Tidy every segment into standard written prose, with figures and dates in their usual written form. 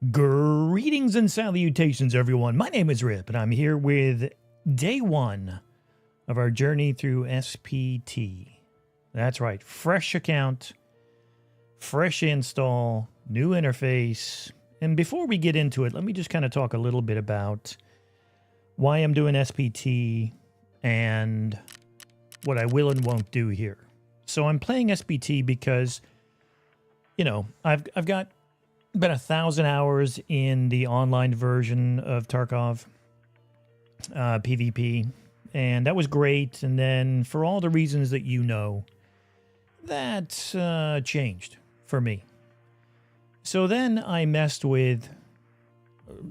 Greetings and salutations, everyone. My name is Rip, and I'm here with day one of our journey through SPT. That's right, fresh account, fresh install, new interface. And before we get into it, let me just kind of talk a little bit about why I'm doing SPT and what I will and won't do here. So I'm playing SPT because, you know, I've got about 1,000 hours in the online version of Tarkov PvP, and that was great. And then for all the reasons that you know, that changed for me. So then I messed with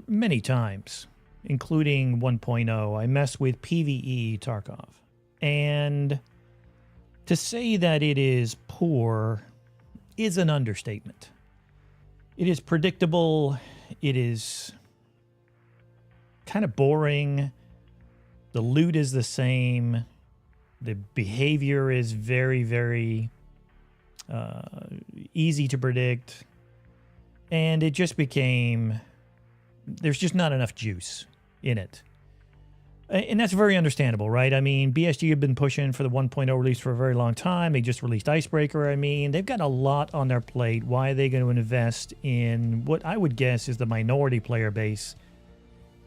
many times, including 1.0. I messed with PvE Tarkov, and to say that it is poor is an understatement. It is predictable. It is kind of boring. The loot is the same. The behavior is very, very easy to predict. And it just became, there's just not enough juice in it. And that's very understandable, right? I mean, BSG have been pushing for the 1.0 release for a very long time. They just released Icebreaker. I mean, they've got a lot on their plate. Why are they going to invest in what I would guess is the minority player base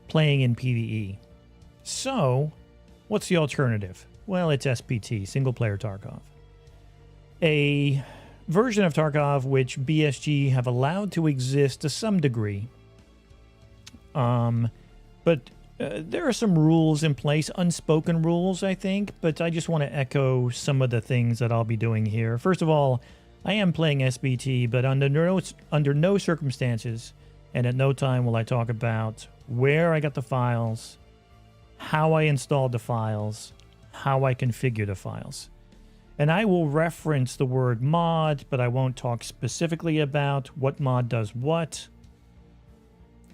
playing in PvE? So, what's the alternative? Well, it's SPT, single-player Tarkov. A version of Tarkov which BSG have allowed to exist to some degree. But there are some rules in place, unspoken rules, I think, but I just want to echo some of the things that I'll be doing here. First of all, I am playing SPT, but under no circumstances and at no time will I talk about where I got the files, how I installed the files, how I configure the files. And I will reference the word mod, but I won't talk specifically about what mod does what.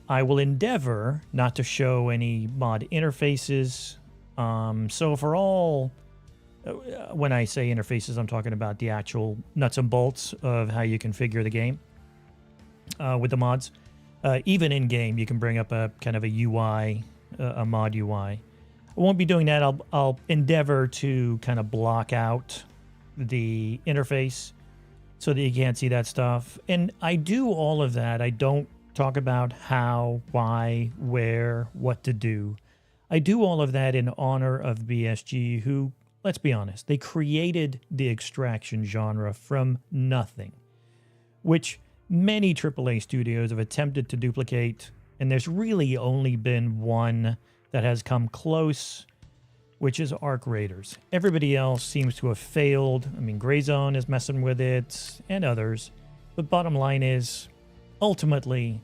I will endeavor not to show any mod interfaces. So for all, when I say interfaces, I'm talking about the actual nuts and bolts of how you configure the game with the mods. Even in game, you can bring up a kind of a UI, a mod UI. I won't be doing that. I'll endeavor to kind of block out the interface so that you can't see that stuff. And I do all of that. I don't talk about how, why, where, what to do. I do all of that in honor of BSG, who, let's be honest, they created the extraction genre from nothing, which many AAA studios have attempted to duplicate, and there's really only been one that has come close, which is Arc Raiders. Everybody else seems to have failed. I mean, Gray Zone is messing with it, and others. But bottom line is, ultimately,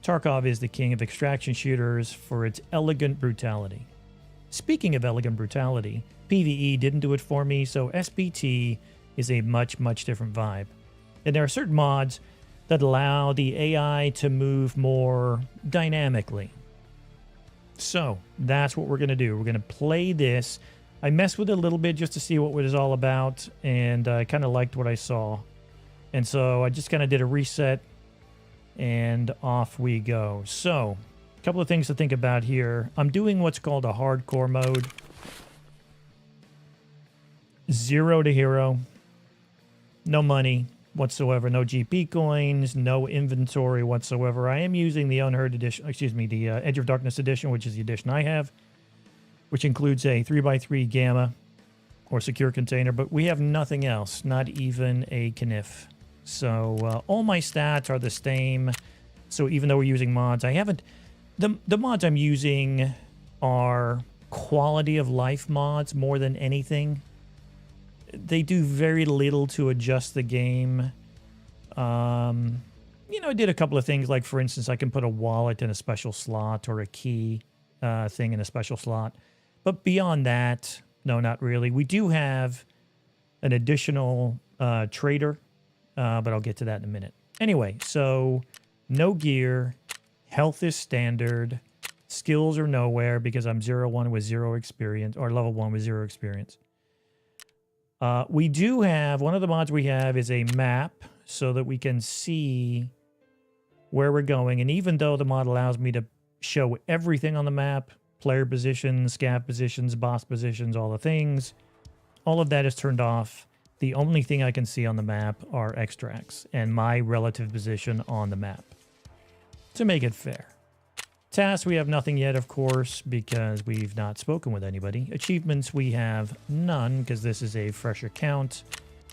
Tarkov is the king of extraction shooters for its elegant brutality. Speaking of elegant brutality, PvE didn't do it for me, so SPT is a much, much different vibe. And there are certain mods that allow the AI to move more dynamically. So that's what we're going to do. We're going to play this. I messed with it a little bit just to see what it was all about, and I kind of liked what I saw. And so I just kind of did a reset, and off we go. So, a couple of things to think about here. I'm doing what's called a hardcore mode. 0 to hero. No money whatsoever. No GP coins. No inventory whatsoever. I am using the Unheard edition, excuse me, the Edge of Darkness edition, which is the edition I have, which includes a 3x3 gamma or secure container, but we have nothing else, not even a Knif. So all my stats are the same. So even though we're using mods, I haven't... The mods I'm using are quality of life mods more than anything. They do very little to adjust the game. You know, I did a couple of things, like, for instance, I can put a wallet in a special slot or a key thing in a special slot. But beyond that, no, not really. We do have an additional trader, but I'll get to that in a minute. Anyway, so no gear, health is standard, skills are nowhere because I'm 0-1 with 0 experience, or level 1 with 0 experience. We do have, one of the mods we have is a map so that we can see where we're going. And even though the mod allows me to show everything on the map, player positions, scav positions, boss positions, all the things, all of that is turned off. The only thing I can see on the map are extracts and my relative position on the map to make it fair. Tasks, we have nothing yet, of course, because we've not spoken with anybody. Achievements, we have none, because this is a fresh account.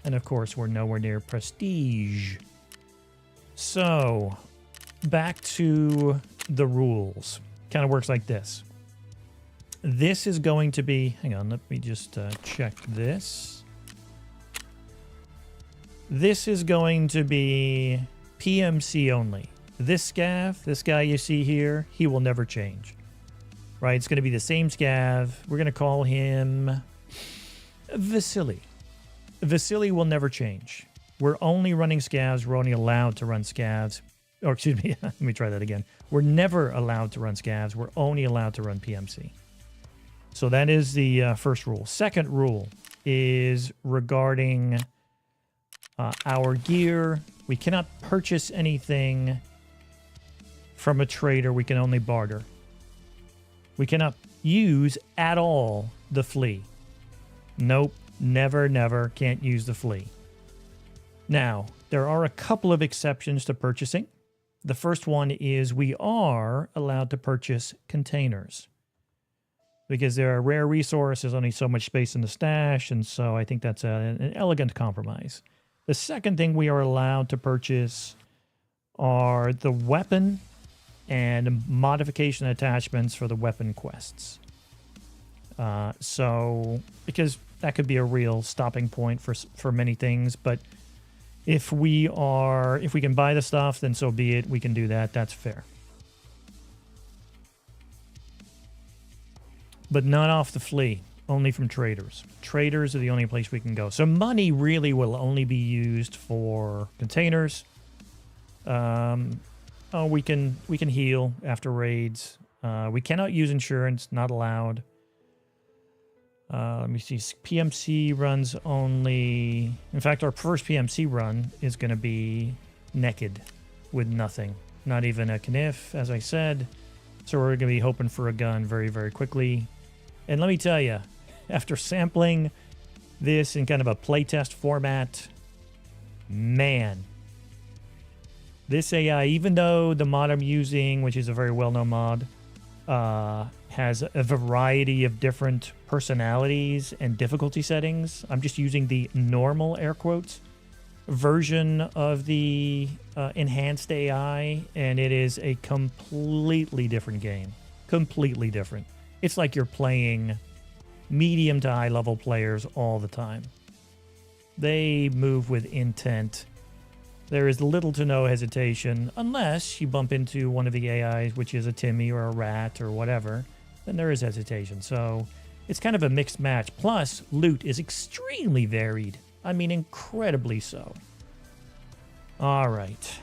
And, of course, we're nowhere near prestige. So, back to the rules. Kind of works like this. This is going to be... Hang on, let me just check this. This is going to be PMC only. This scav, this guy you see here, he will never change. Right? It's going to be the same scav. We're going to call him Vasily. Vasily will never change. We're only running scavs. We're only allowed to run scavs. Or excuse me, let me try that again. We're never allowed to run scavs. We're only allowed to run PMC. So that is the first rule. Second rule is regarding our gear. We cannot purchase anything from a trader. We can only barter. We cannot use at all the flea. Nope, never, never can't use the flea. Now, there are a couple of exceptions to purchasing. The first one is we are allowed to purchase containers because they're a rare resource. There's only so much space in the stash, and so I think that's an elegant compromise. The second thing we are allowed to purchase are the weapon and modification attachments for the weapon quests. So, because that could be a real stopping point for many things, but if we can buy the stuff, then so be it. We can do that. That's fair. But not off the flea. Only from traders. Traders are the only place we can go. So money really will only be used for containers. We can heal after raids. We cannot use insurance. Not allowed. Let me see. PMC runs only... In fact, our first PMC run is going to be naked with nothing. Not even a kniff, as I said. So we're going to be hoping for a gun very, very quickly. And let me tell you, after sampling this in kind of a playtest format, man, this AI, even though the mod I'm using, which is a very well-known mod, has a variety of different personalities and difficulty settings. I'm just using the normal, air quotes, version of the enhanced AI, and it is a completely different game. Completely different. It's like you're playing medium to high level players all the time. They move with intent. There is little to no hesitation, unless you bump into one of the AIs, which is a Timmy or a rat or whatever, then there is hesitation. So it's kind of a mixed match. Plus, loot is extremely varied. I mean, incredibly so. All right.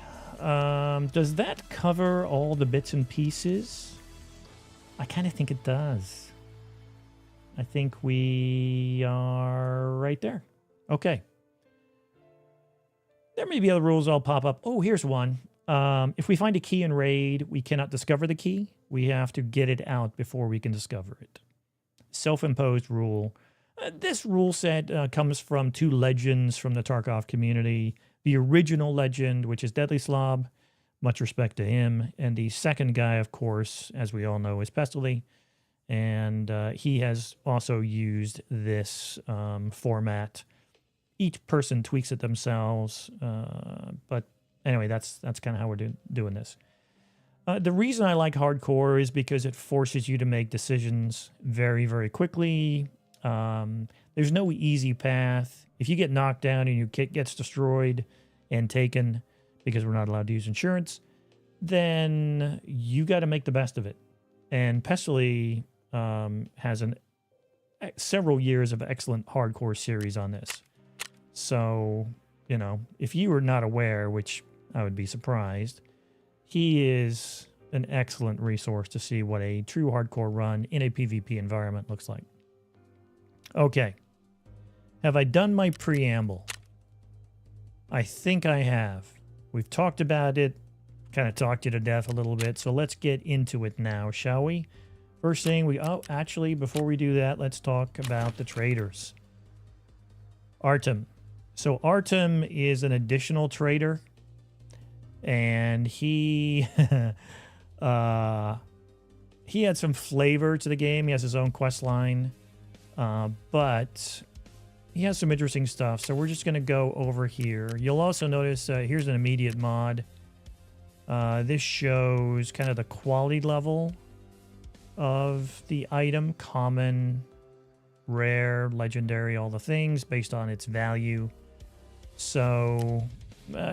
Does that cover all the bits and pieces? I kind of think it does. I think we are right there. Okay. There may be other rules I'll pop up. Oh, here's one. If we find a key in raid, we cannot discover the key. We have to get it out before we can discover it. Self-imposed rule. This rule set comes from two legends from the Tarkov community. The original legend, which is Deadly Slob. Much respect to him. And the second guy, of course, as we all know, is Pestily. And he has also used this format. Each person tweaks it themselves. But anyway, that's kind of how we're doing this. The reason I like hardcore is because it forces you to make decisions very, very quickly. There's no easy path. If you get knocked down and your kit gets destroyed and taken because we're not allowed to use insurance, then you got to make the best of it. And Pestily has several years of excellent hardcore series on this. So, you know, if you were not aware, which I would be surprised, he is an excellent resource to see what a true hardcore run in a PvP environment looks like. Okay. Have I done my preamble? I think I have. We've talked about it. kind of talked you to death a little bit. So let's get into it now, shall we? First thing actually, before we do that, let's talk about the traders. Artem. So Artem is an additional trader, and he he had some flavor to the game. He has his own quest line, but he has some interesting stuff. So we're just going to go over here. You'll also notice here's an immediate mod. This shows kind of the quality level of the item: common, rare, legendary, all the things based on its value. So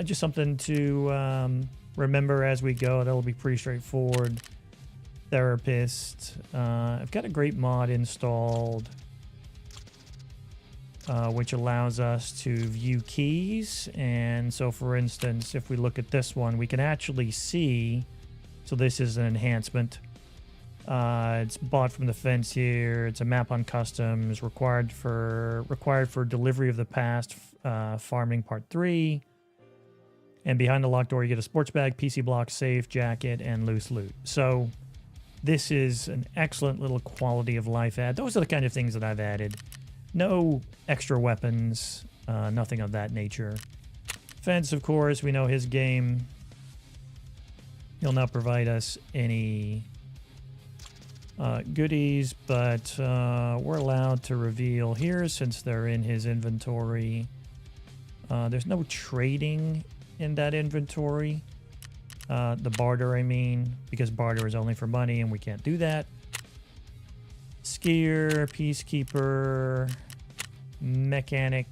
just something to remember as we go. That'll be pretty straightforward. Therapist. I've got a great mod installed which allows us to view keys. And so, for instance, if we look at this one, we can actually see, so this is an enhancement. It's bought from the fence here. It's a map on customs, required for delivery of the past, farming part 3. And behind the locked door, you get a sports bag, PC block, safe, jacket, and loose loot. So this is an excellent little quality of life add. Those are the kind of things that I've added. No extra weapons, nothing of that nature. Fence, of course, we know his game. He'll not provide us any goodies, but we're allowed to reveal here since they're in his inventory. There's no trading in that inventory. The barter, I mean, because barter is only for money and we can't do that. Skier, peacekeeper, mechanic,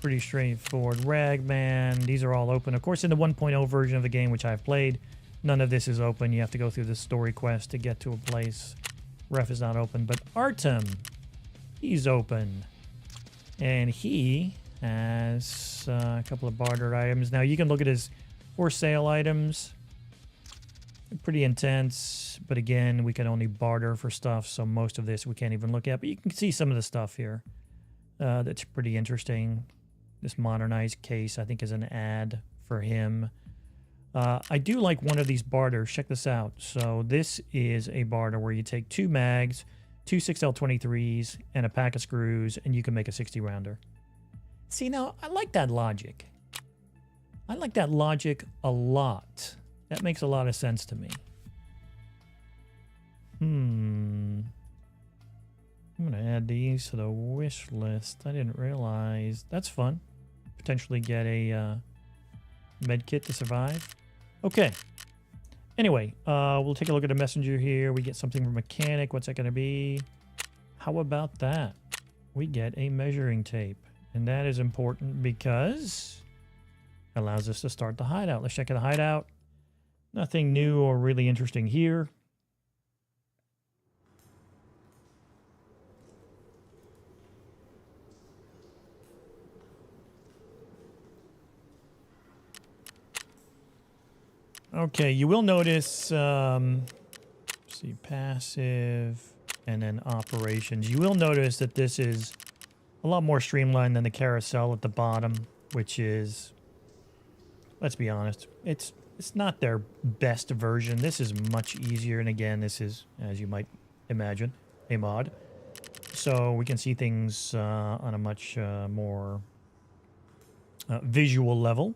pretty straightforward. Ragman, these are all open. Of course, in the 1.0 version of the game, which I've played, none of this is open. You have to go through the story quest to get to a place. Ref is not open, but Artem, he's open. And he has a couple of barter items. Now, you can look at his for sale items. Pretty intense, but again, we can only barter for stuff, so most of this we can't even look at. But you can see some of the stuff here. That's pretty interesting. This modernized case, I think, is an ad for him. I do like one of these barters. Check this out. So this is a barter where you take 2 mags, 2 6L23s, and a pack of screws, and you can make a 60-rounder. See, now, I like that logic. I like that logic a lot. That makes a lot of sense to me. I'm going to add these to the wish list. I didn't realize. That's fun. Potentially get a med kit to survive. Okay. Anyway, we'll take a look at the messenger here. We get something from mechanic. What's that going to be? How about that? We get a measuring tape. And that is important because it allows us to start the hideout. Let's check out the hideout. Nothing new or really interesting here. Okay, you will notice, see, passive and then operations. You will notice that this is a lot more streamlined than the carousel at the bottom, which is, let's be honest, it's not their best version. This is much easier, and again, this is, as you might imagine, a mod. So we can see things on a much more visual level.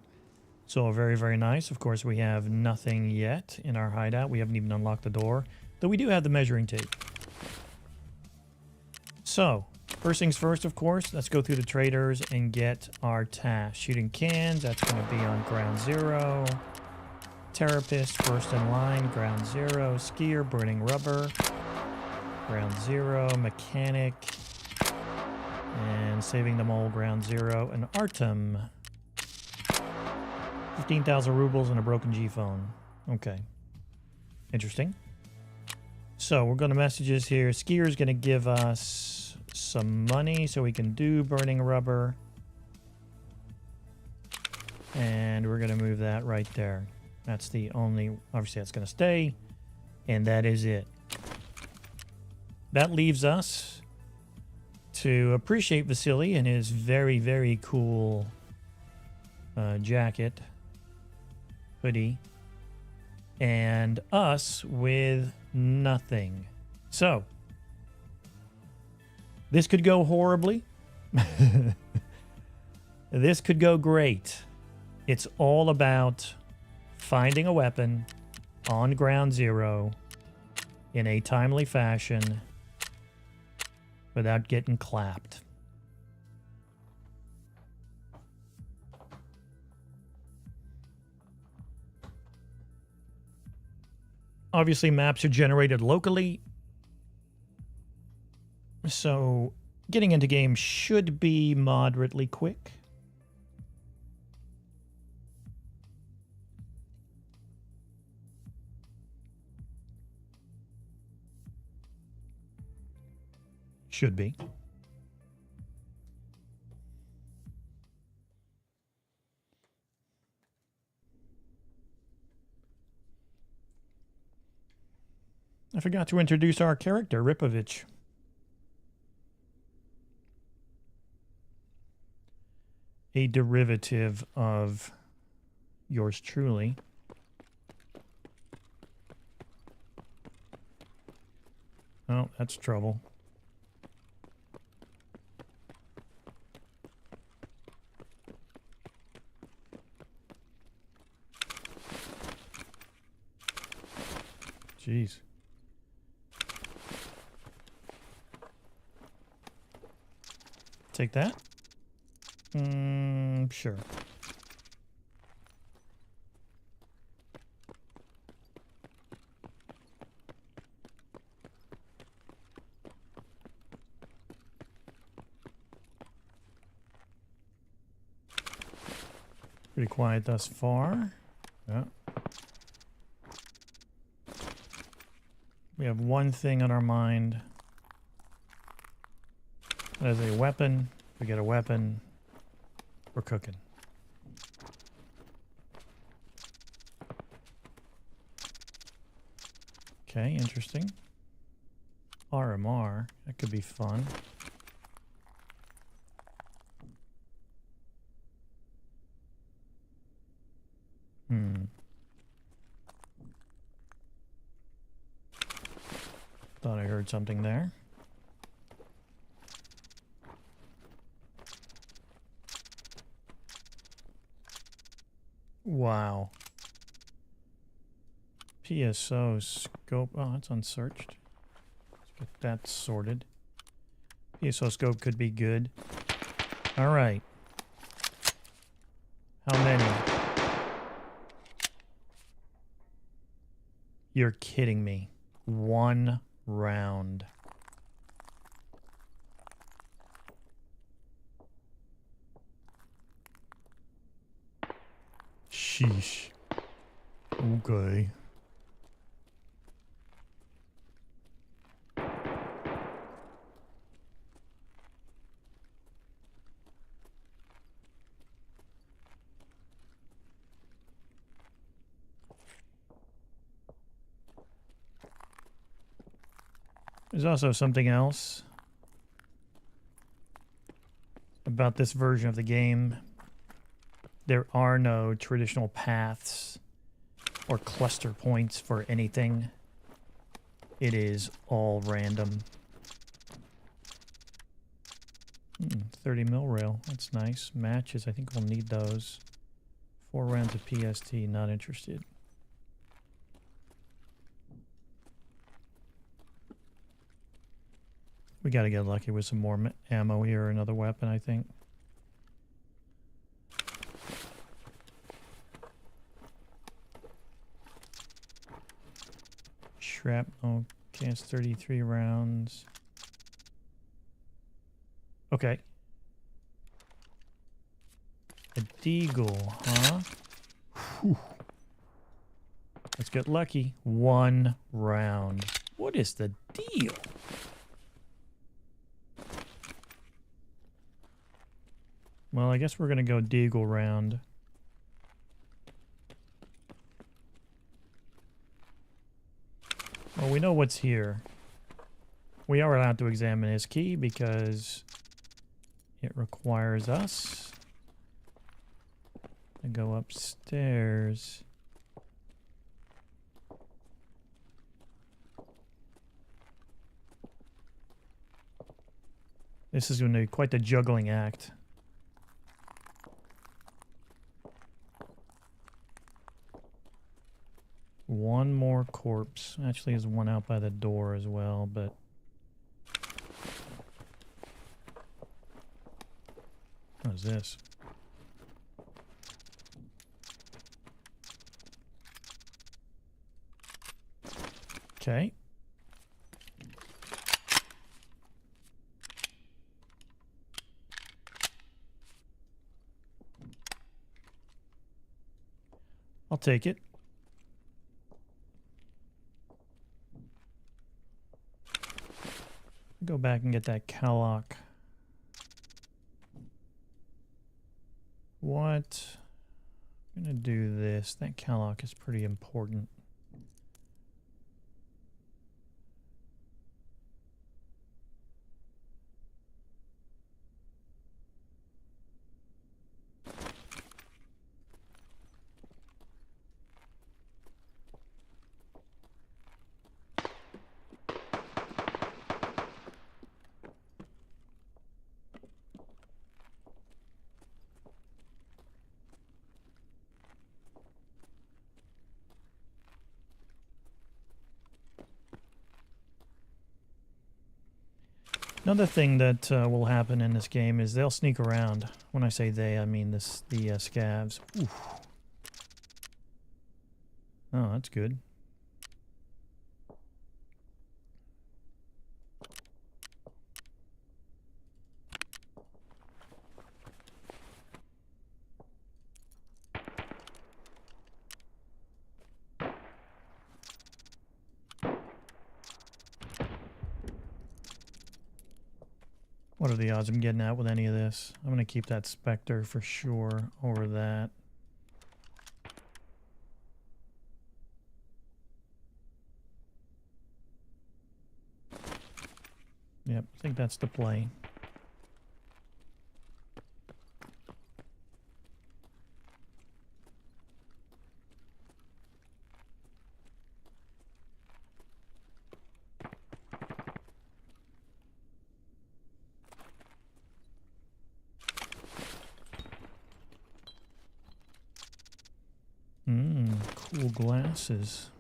So very, very nice. Of course, we have nothing yet in our hideout. We haven't even unlocked the door, though we do have the measuring tape. So, first things first, of course, let's go through the traders and get our task. Shooting cans, that's going to be on ground 0. Therapist, first in line, ground 0. Skier, burning rubber, ground 0. Mechanic, and saving them all, ground 0. And Artem, 15,000 rubles and a broken G phone. Okay. Interesting. So we're going to messages here. Skier's going to give us some money so we can do burning rubber. And we're going to move that right there. That's the only, obviously that's going to stay. And that is it. That leaves us to appreciate Vasily and his very, very cool jacket. hoodie, and us with nothing. So, this could go horribly. This could go great. It's all about finding a weapon on ground zero in a timely fashion without getting clapped. Obviously, maps are generated locally, so getting into game should be moderately quick. Should be. I forgot to introduce our character, Ripovich. A derivative of yours truly. Oh, that's trouble. Jeez. Take that? Sure. Pretty quiet thus far. Yeah. We have one thing on our mind. As a weapon, we get a weapon, we're cooking. Okay, interesting. RMR, that could be fun. Thought I heard something there. Wow. PSO scope. Oh, that's unsearched. Let's get that sorted. PSO scope could be good. All right. How many? You're kidding me. 1 round. Sheesh. Okay. There's also something else about this version of the game. There are no traditional paths or cluster points for anything. It is all random. 30 mil rail. That's nice. Matches. I think we'll need those. 4 rounds of PST. Not interested. We got to get lucky with some more ammo here or another weapon, I think. Shrapnel. Okay, it's 33 rounds. Okay. A deagle, huh? Whew. Let's get lucky. 1 round. What is the deal? Well, I guess we're going to go deagle round. Well, we know what's here. We are allowed to examine his key because it requires us to go upstairs. This is going to be quite the juggling act. One more corpse. Actually, there's one out by the door as well, but... What is this? Okay. I'll take it. Go back and get that Calloc. What? I'm gonna do this. That Calloc is pretty important. Another thing that will happen in this game is they'll sneak around. When I say they, I mean the scavs. Oof. Oh, that's good. What are the odds I'm getting out with any of this? I'm going to keep that Spectre for sure over that. Yep, I think that's the play. Cool glasses.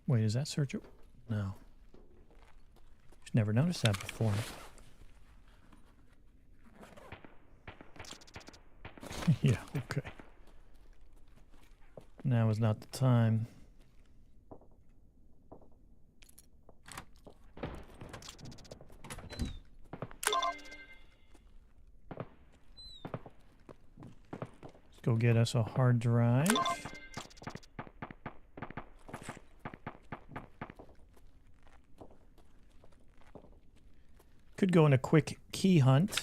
Wait, is that search? No. Just never noticed that before. Yeah, okay. Now is not the time. Let's go get us a hard drive. Could go on a quick key hunt.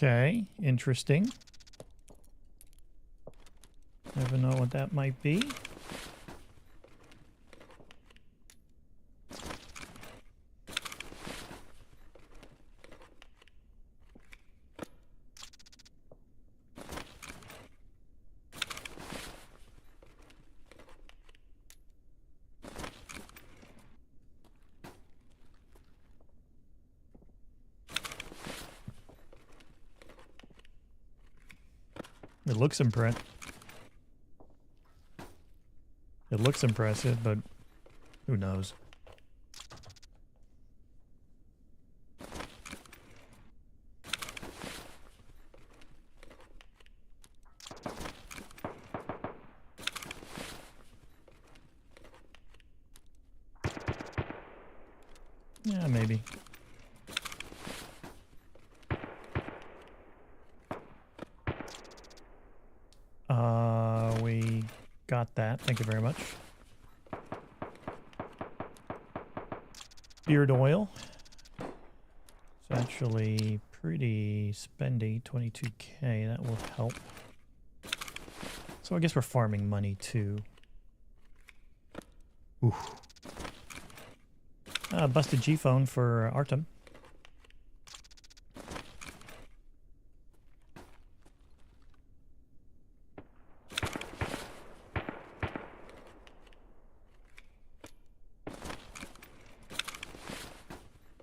Okay, interesting. Never know what that might be. It looks impressive. It looks impressive, but who knows? Yeah, maybe. We got that. Thank you very much. Beard oil. It's actually pretty spendy. 22k. That will help. So I guess we're farming money too. Oof. Busted G-phone for Artem.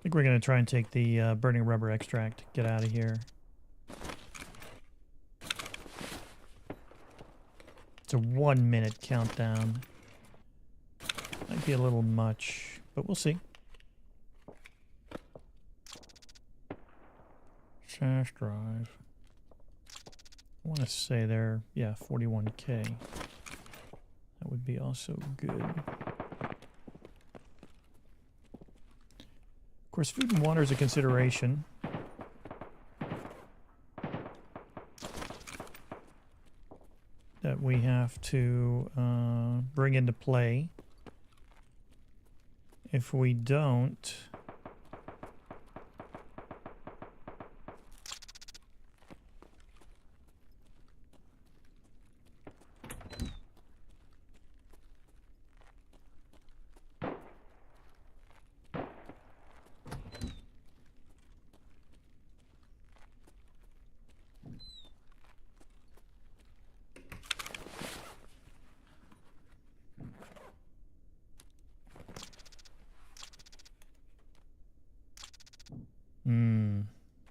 I think we're going to try and take the burning rubber extract. Get out of here. It's a 1 minute countdown. Might be a little much, but we'll see. Flash drive. I want to say there, yeah, 41K. That would be also good. Of course, food and water is a consideration. That we have to bring into play. If we don't,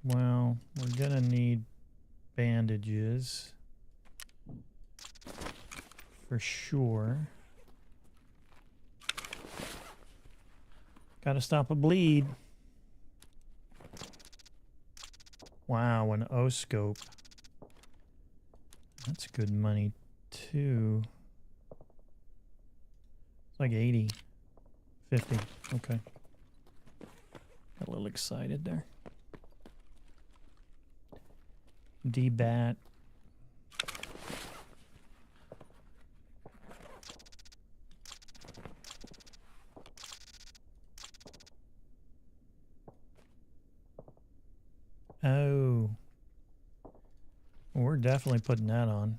well, we're gonna need bandages for sure. Gotta stop a bleed. Wow, an O-scope. That's good money too. It's like 80, 50. Okay. Got a little excited there. D-bat. Oh. We're definitely putting that on.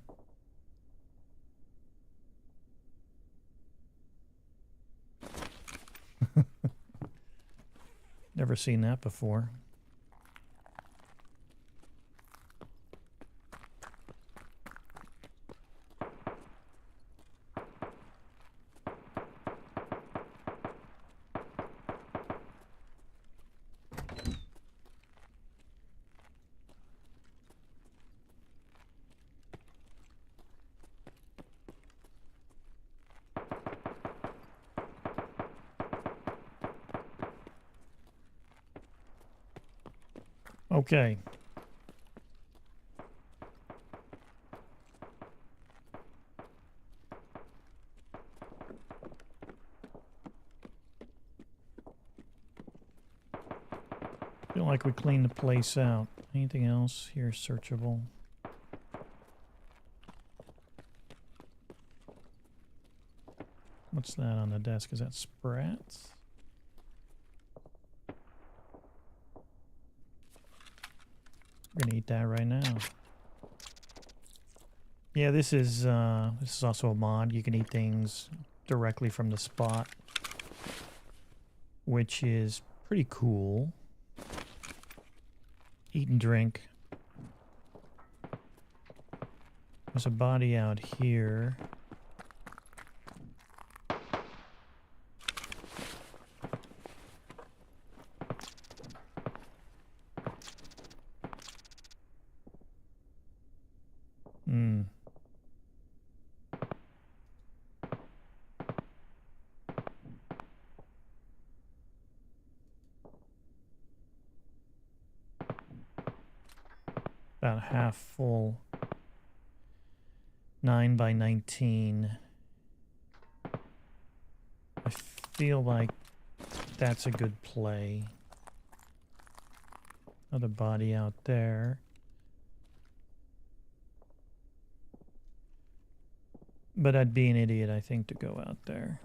Never seen that before. Okay. Feel like we cleaned the place out. Anything else here searchable? What's that on the desk? Is that sprats? We're gonna eat that right now. Yeah, this is also a mod. You can eat things directly from the spot, which is pretty cool. Eat and drink. There's a body out here. About half full. 9 by 19. I feel like that's a good play. Another body out there. But I'd be an idiot, I think, to go out there.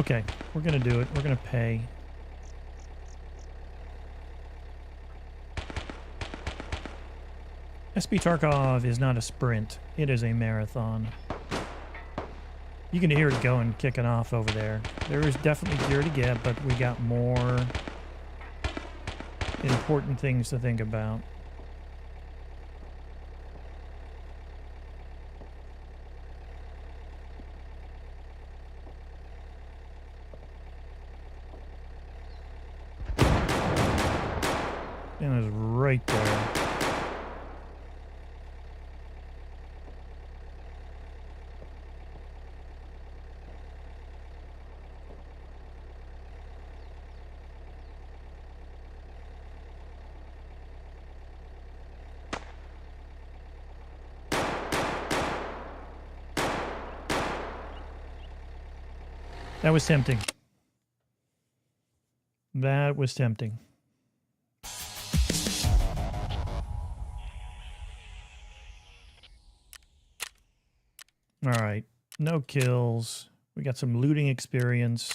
Okay, we're gonna do it. We're gonna pay. SP Tarkov is not a sprint. It is a marathon. You can hear it going, kicking off over there. There is definitely gear to get, but we got more important things to think about. And it's right there. That was tempting. That was tempting. All right. No kills. We got some looting experience.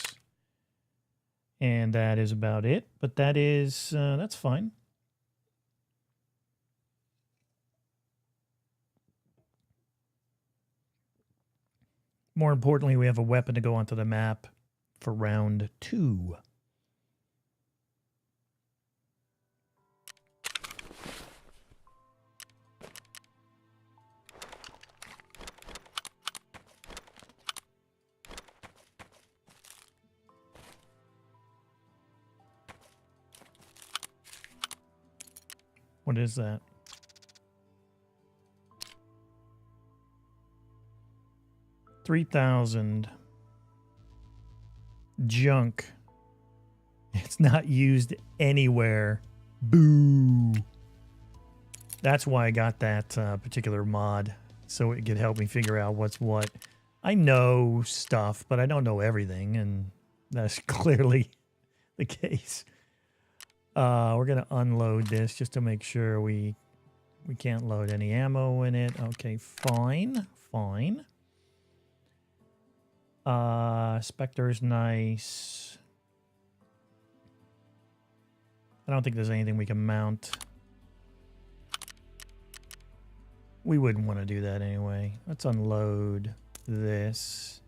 And that is about it. But that is, that's fine. More importantly, we have a weapon to go onto the map for round 2. What is that? $3,000. Junk. It's not used anywhere. Boo. That's why I got that particular mod, so it could help me figure out what's what. I know stuff, but I don't know everything, and that's clearly the case. We're going to unload this just to make sure we can't load any ammo in it. Okay, fine. Fine. Spectre's nice. I don't think there's anything we can mount. We wouldn't want to do that anyway. Let's unload this.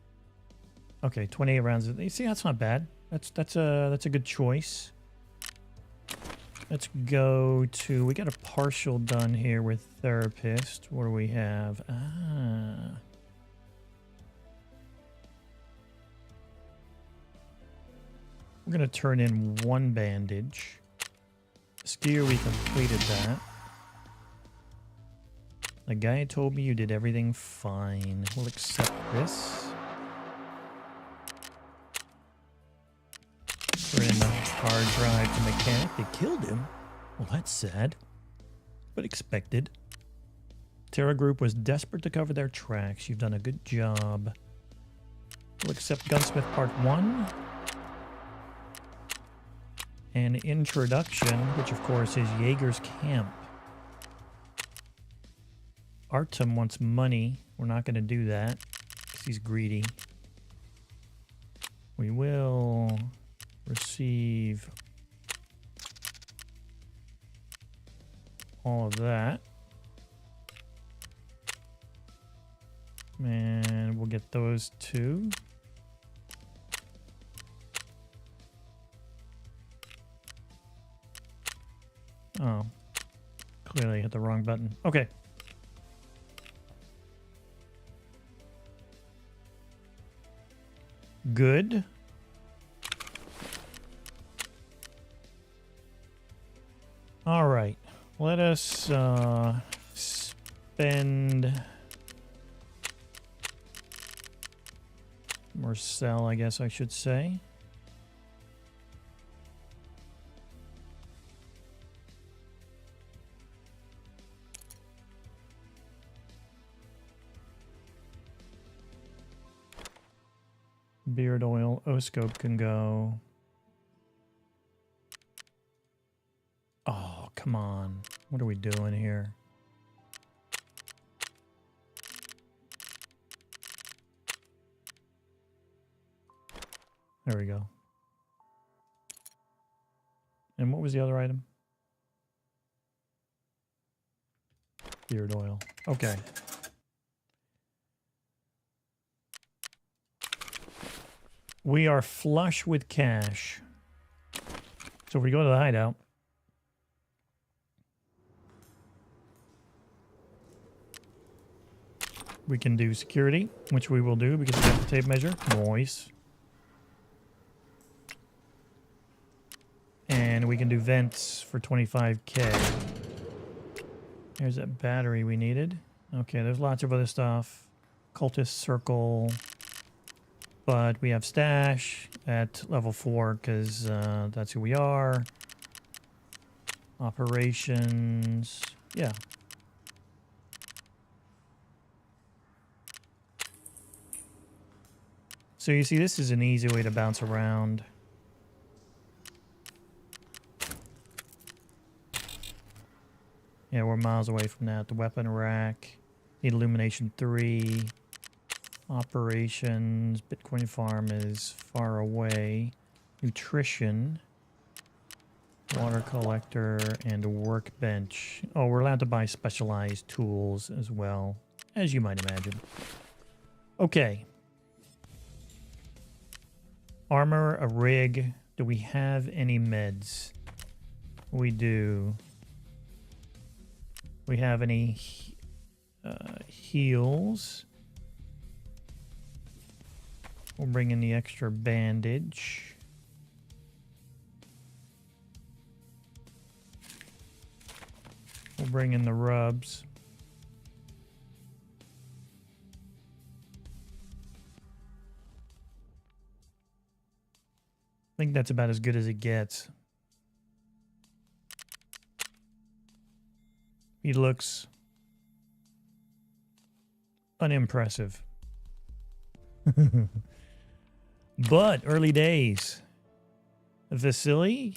Okay, 28 rounds. You see, that's not bad. That's a good choice. Let's go to, we got a partial done here with Therapist. What do we have? We're going to turn in 1 bandage. Skier, we completed that. The guy told me you did everything fine. We'll accept this. We're in the hard drive to mechanic. They killed him. Well, that's sad, but expected. Terra Group was desperate to cover their tracks. You've done a good job. We'll accept Gunsmith Part 1. An introduction, which of course is Jaeger's Camp. Artem wants money. We're not going to do that because he's greedy. We will receive all of that. And we'll get those 2. Oh, clearly hit the wrong button. Okay. Good. All right. Let us spend or sell, I guess I should say. Beard oil, O-scope can go. Oh, come on. What are we doing here? There we go. And what was the other item? Beard oil. Okay. We are flush with cash. So if we go to the hideout. We can do security, which we will do because we got the tape measure. Noise. And we can do vents for 25k. There's that battery we needed. Okay, there's lots of other stuff. Cultist circle. But we have stash at level 4 because that's who we are. Operations. Yeah. So you see, this is an easy way to bounce around. Yeah, we're miles away from that. The weapon rack. Need illumination 3. Operations. Bitcoin farm is far away. Nutrition. Water collector and workbench. Oh, we're allowed to buy specialized tools as well, as you might imagine. Okay. Armor, a rig. Do we have any meds? We do. We have any heals? We'll bring in the extra bandage. We'll bring in the rubs. I think that's about as good as it gets. He looks unimpressive. But early days. Vasily.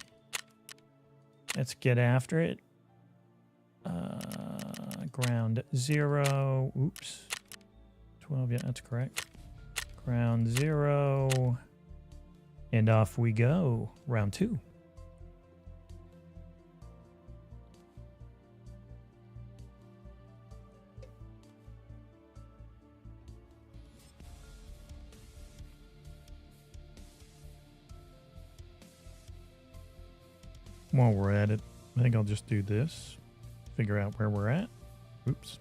Let's get after it. Ground 0. Oops. 12, yeah, that's correct. Ground 0. And off we go. Round 2. While we're at it, I think I'll just do this. Figure out where we're at. Oops.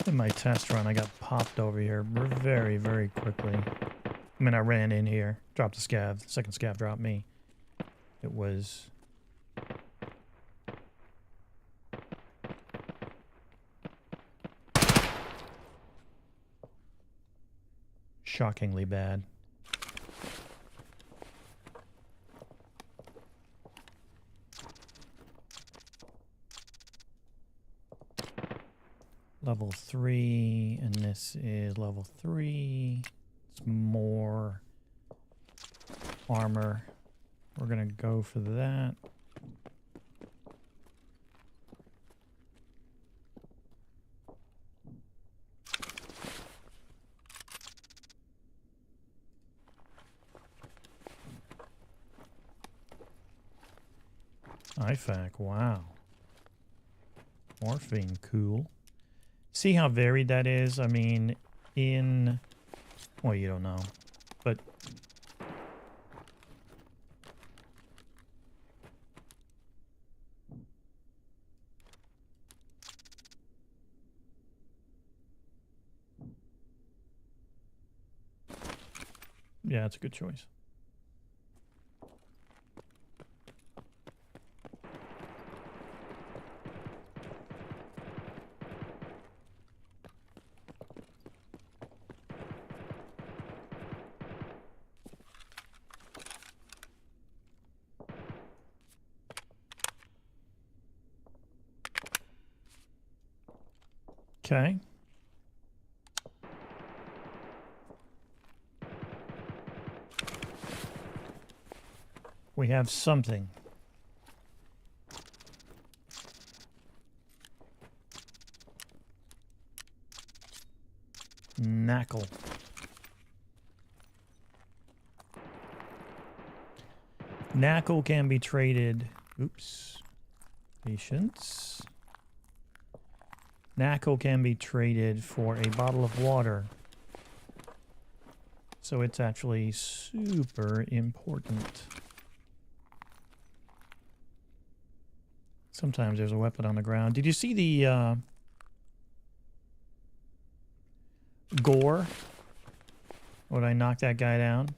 In my test run, I got popped over here very, very quickly. I mean, I ran in here, dropped a scav. The second scav dropped me. It was... shockingly bad. Level 3, and this is level 3. It's more armor. We're gonna go for that. IFAC, wow. Morphine, cool. See how varied that is? I mean, in... well, you don't know. But... Yeah, it's a good choice. Okay. We have something. Knackle. Knackle can be traded. Oops. Patience. Knackle can be traded for a bottle of water. So it's actually super important. Sometimes there's a weapon on the ground. Did you see the gore when I knocked that guy down?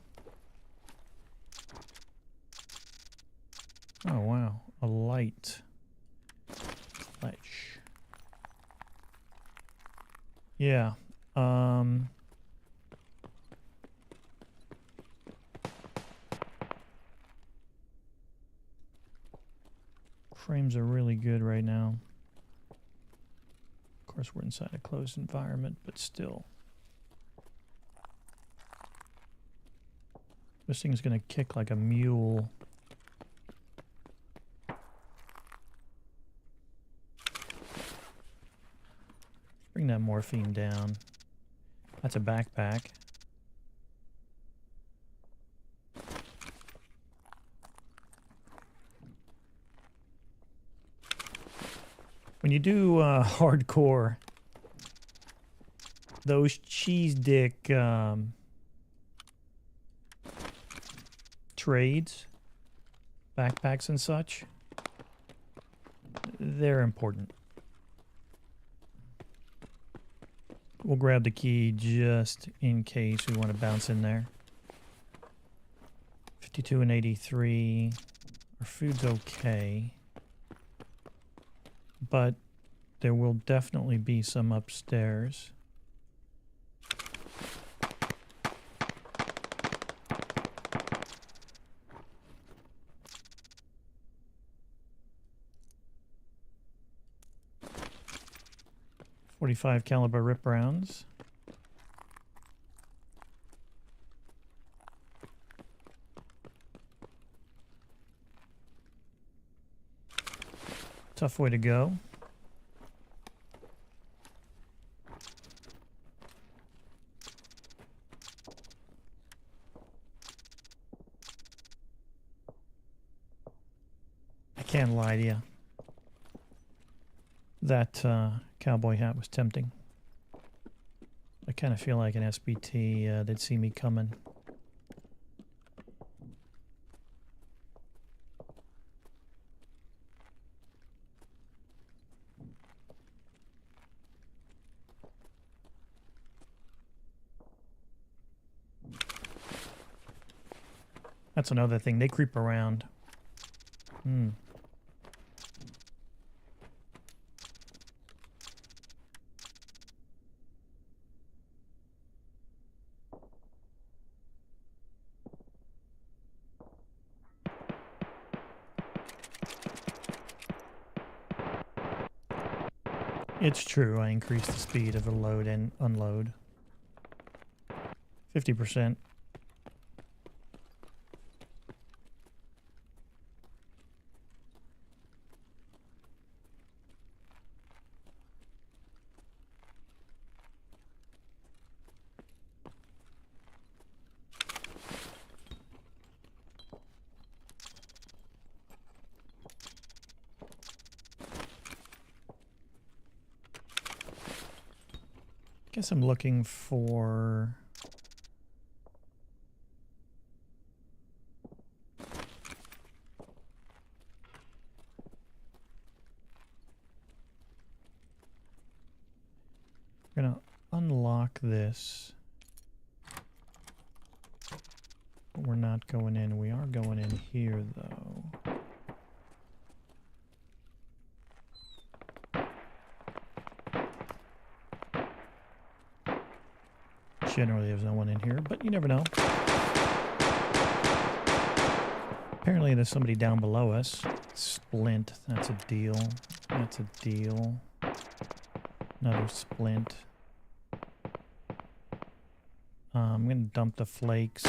Oh, wow. A light. Fletch. Yeah. Frames are really good right now. Of course, we're inside a closed environment, but still. This thing's gonna kick like a mule. Bring that morphine down. That's a backpack. When you do hardcore, those cheese dick trades, backpacks and such, they're important. We'll grab the key just in case we want to bounce in there. 52 and 83. Our food's okay. But there will definitely be some upstairs. .45 caliber rip rounds. Tough way to go. I can't lie to you. That cowboy hat was tempting. I kind of feel like an SPT, they'd see me coming. That's another thing. They creep around. Hmm. It's true, I increased the speed of the load and unload. 50%. Guess I'm looking for... I'm gonna unlock this. But we're not going in. We are going in here, though. Generally, there's no one in here, but you never know. Apparently, there's somebody down below us. Splint. That's a deal. That's a deal. Another splint. I'm going to dump the flakes.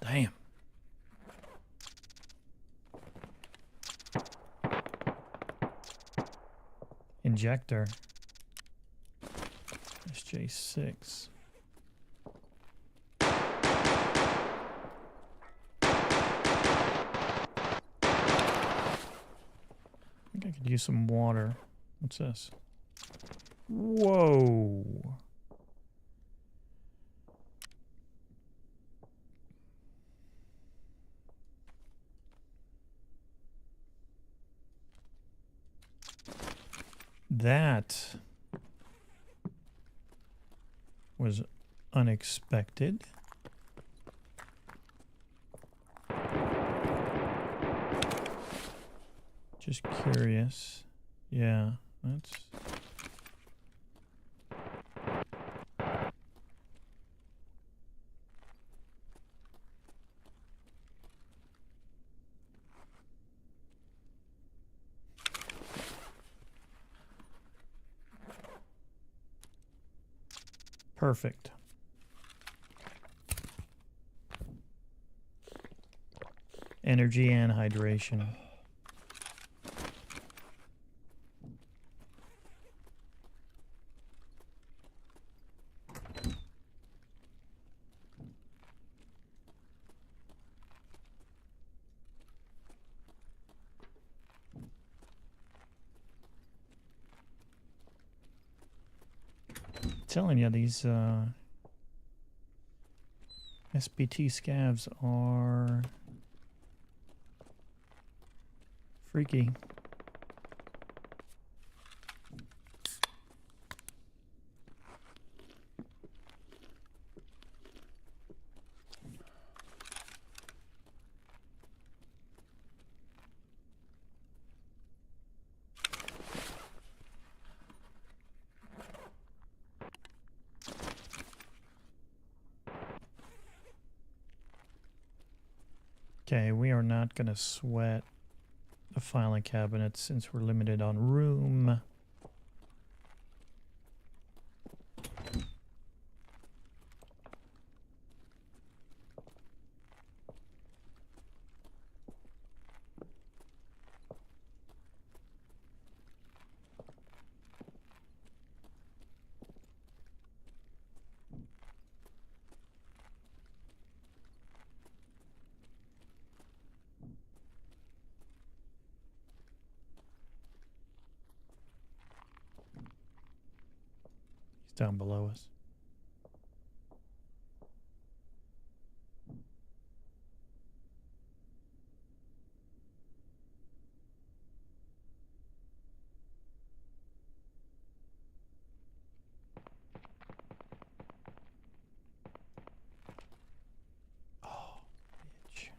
Damn. Injector. SJ6. I think I could use some water. What's this? Whoa. That was unexpected. Just curious. Yeah, that's... Perfect. Energy and hydration. Telling you, these SPT scavs are freaky. Okay, we are not going to sweat the filing cabinet since we're limited on room. Down below us. Oh, bitch.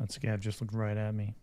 That scav just looked right at me.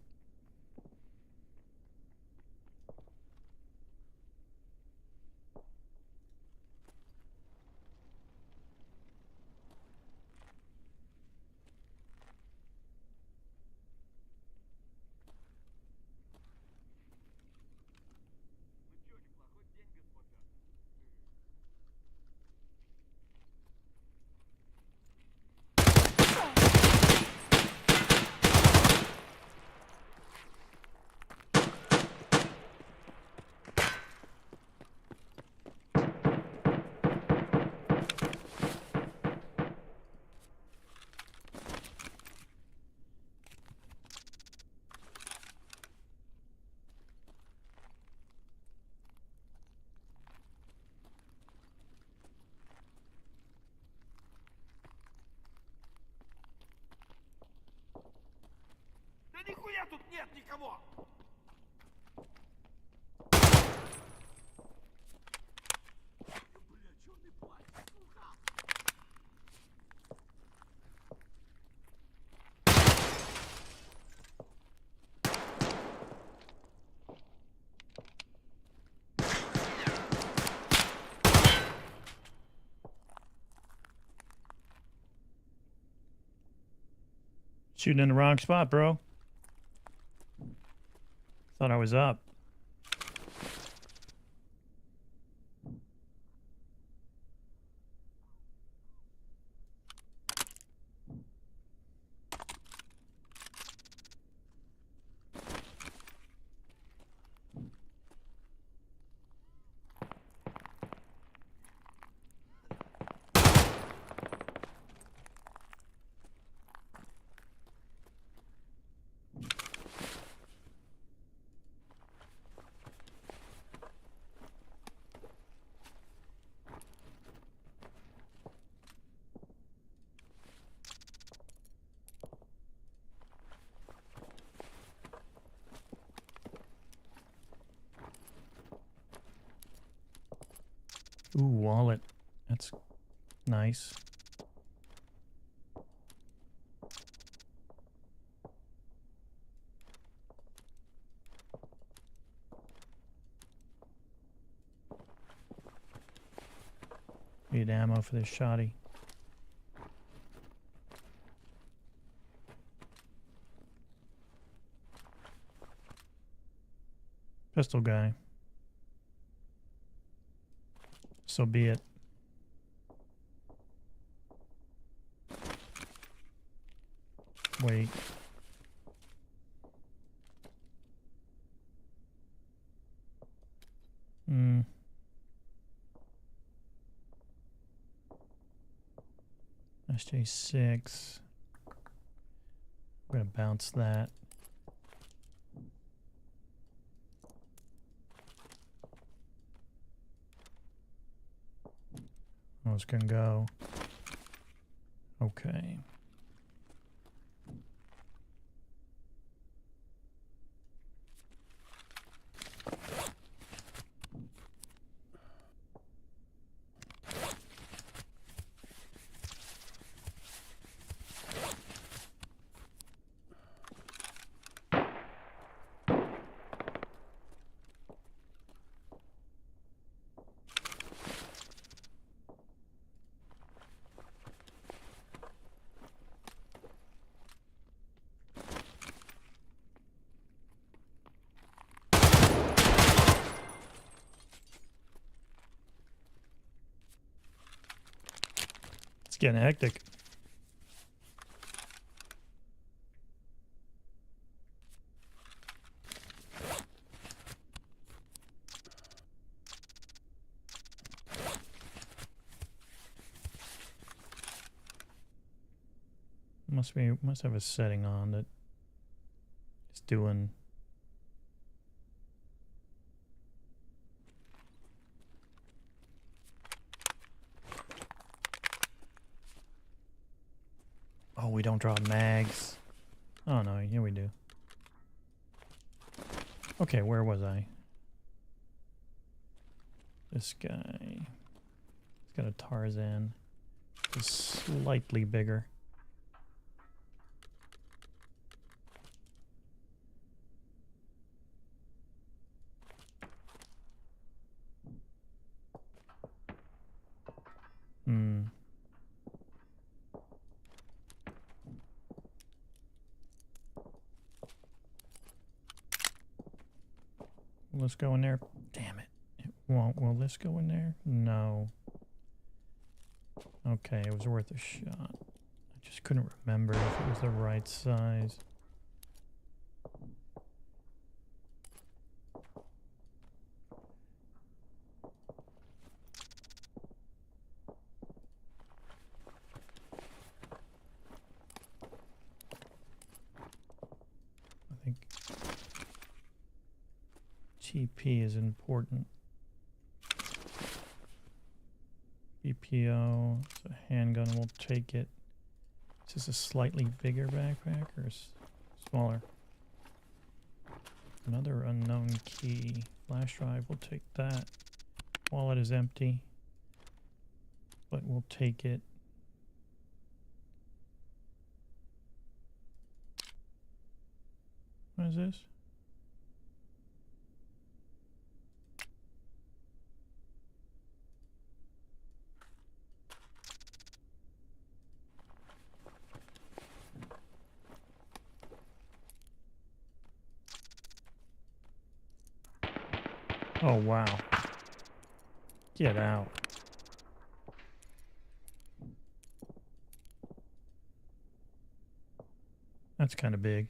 Да нихуя тут нет никого! Бля, черный плащ, сука! Shooting in the wrong spot, bro. Thought I was up. Ooh, wallet. That's nice. Need ammo for this shotty. Pistol guy. So be it. Wait. SJ6. I'm gonna bounce that. I was gonna go. Okay. It's getting hectic. Must have a setting on that is doing. Oh, we don't drop mags. Oh no, here we do. Okay, where was I? This guy. He's got a Tarzan. He's slightly bigger. this go in there? Damn it. It won't. Will this go in there? No. Okay, it was worth a shot. I just couldn't remember if it was the right size. I think TP is important. BPO, it's a handgun, we'll take it. Is this a slightly bigger backpack or smaller? Another unknown key. Flash drive, we'll take that. Wallet is empty, but we'll take it. What is this? Oh, wow. Get out. That's kind of big.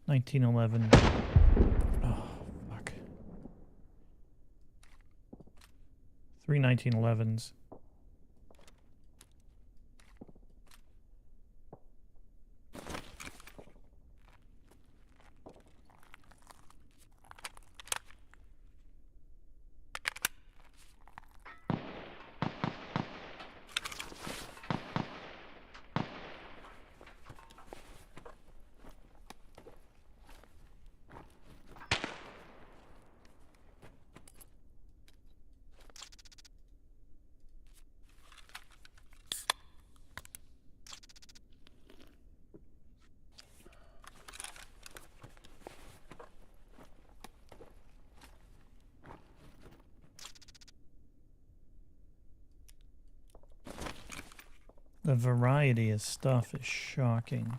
$19.11. Oh, fuck. 3 1911s. The variety of stuff is shocking.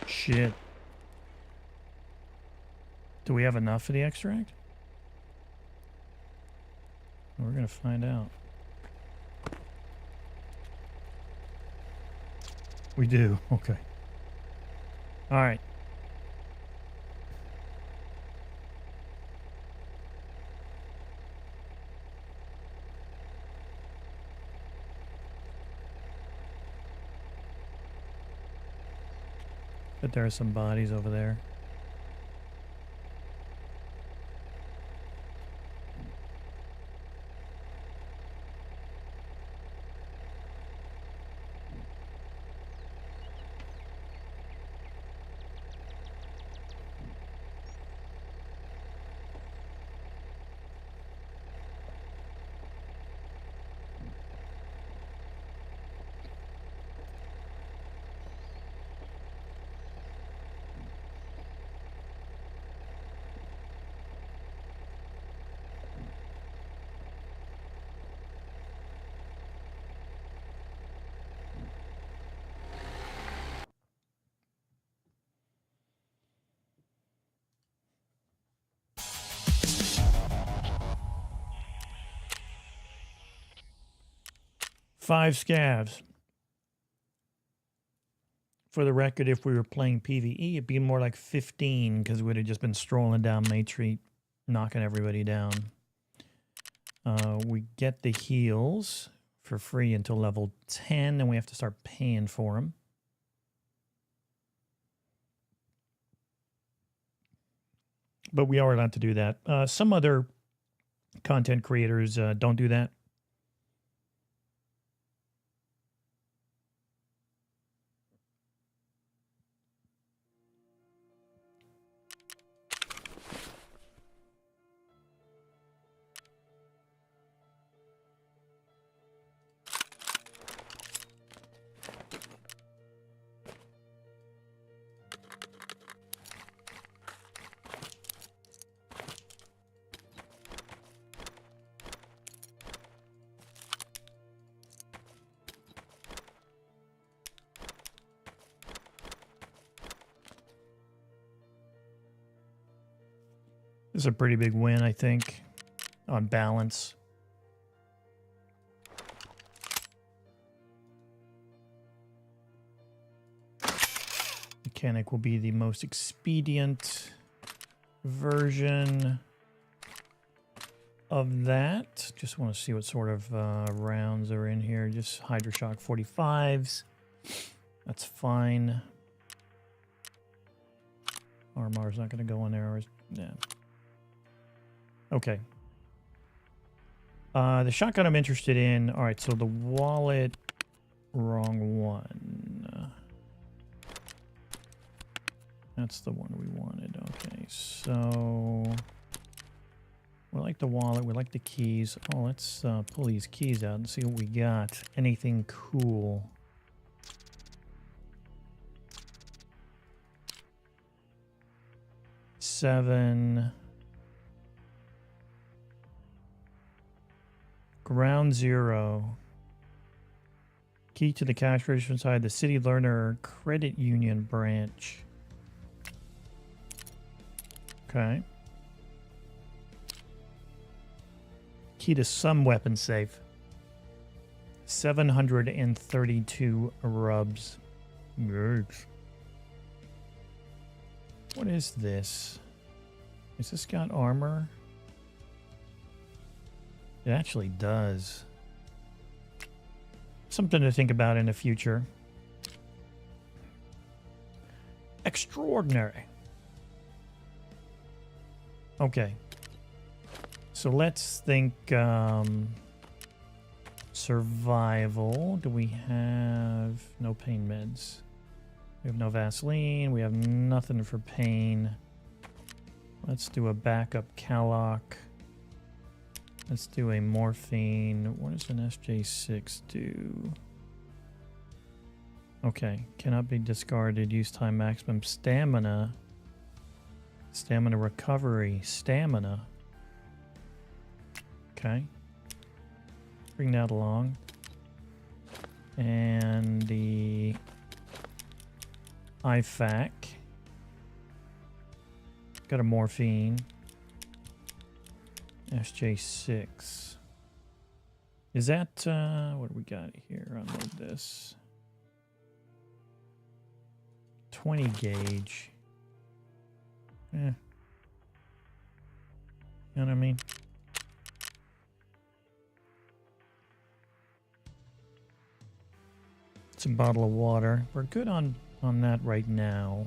Shit. Do we have enough for the extract? We're gonna find out. We do. Okay. All right. But there are some bodies over there. Five scavs. For the record, if we were playing PvE, it'd be more like 15 because we'd have just been strolling down Main Street, knocking everybody down. We get the heals for free until level 10, and we have to start paying for them. But we are allowed to do that. Some other content creators don't do that. This is a pretty big win, I think, on balance. Mechanic will be the most expedient version of that. Just want to see what sort of rounds are in here. Just Hydroshock 45s. That's fine. Armor's not going to go in there. Yeah. Okay. The shotgun I'm interested in. All right, so the wallet, wrong one. That's the one we wanted. Okay, so we like the wallet. We like the keys. Oh, let's pull these keys out and see what we got. Anything cool? Seven. Ground Zero. Key to the cash register inside the City Learner Credit Union branch. Okay. Key to some weapon safe. 732 rubs. Yikes. What is this? Has this got armor? It actually does. Something to think about in the future. Extraordinary. Okay. So let's think survival. Do we have no pain meds? We have no Vaseline. We have nothing for pain. Let's do a backup Caloc. Let's do a morphine. What does an SJ6 do? Okay. Cannot be discarded. Use time maximum. Stamina. Stamina recovery. Stamina. Okay. Bring that along. And the IFAC. Got a morphine. SJ6. Is that, what do we got here? Unload this. 20 gauge. You know what I mean? It's a bottle of water. We're good on that right now.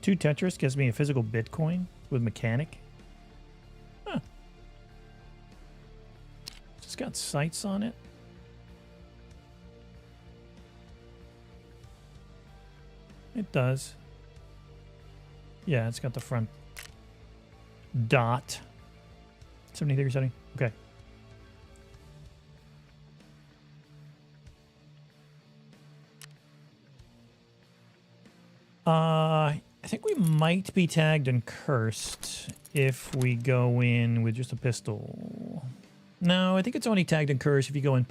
Two Tetris gives me a physical Bitcoin with mechanic. Huh. Just got sights on it. It does. Yeah, it's got the front dot. 73 setting. Okay. I think we might be tagged and cursed if we go in with just a pistol. No, I think it's only tagged and cursed if you go in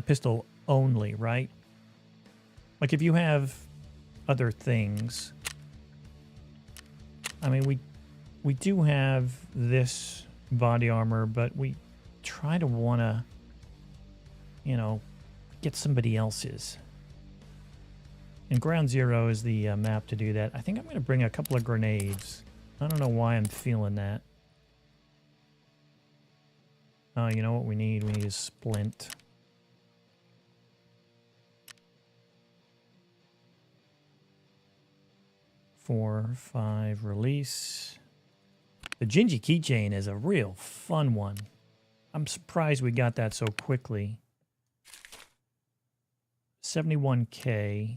pistol only, right? Like if you have other things. I mean, we do have this body armor, but we try to want to, you know, get somebody else's. And Ground Zero is the map to do that. I think I'm going to bring a couple of grenades. I don't know why I'm feeling that. Oh, you know what we need? We need a splint. Four, 5, release. The Gingy keychain is a real fun one. I'm surprised we got that so quickly. 71K.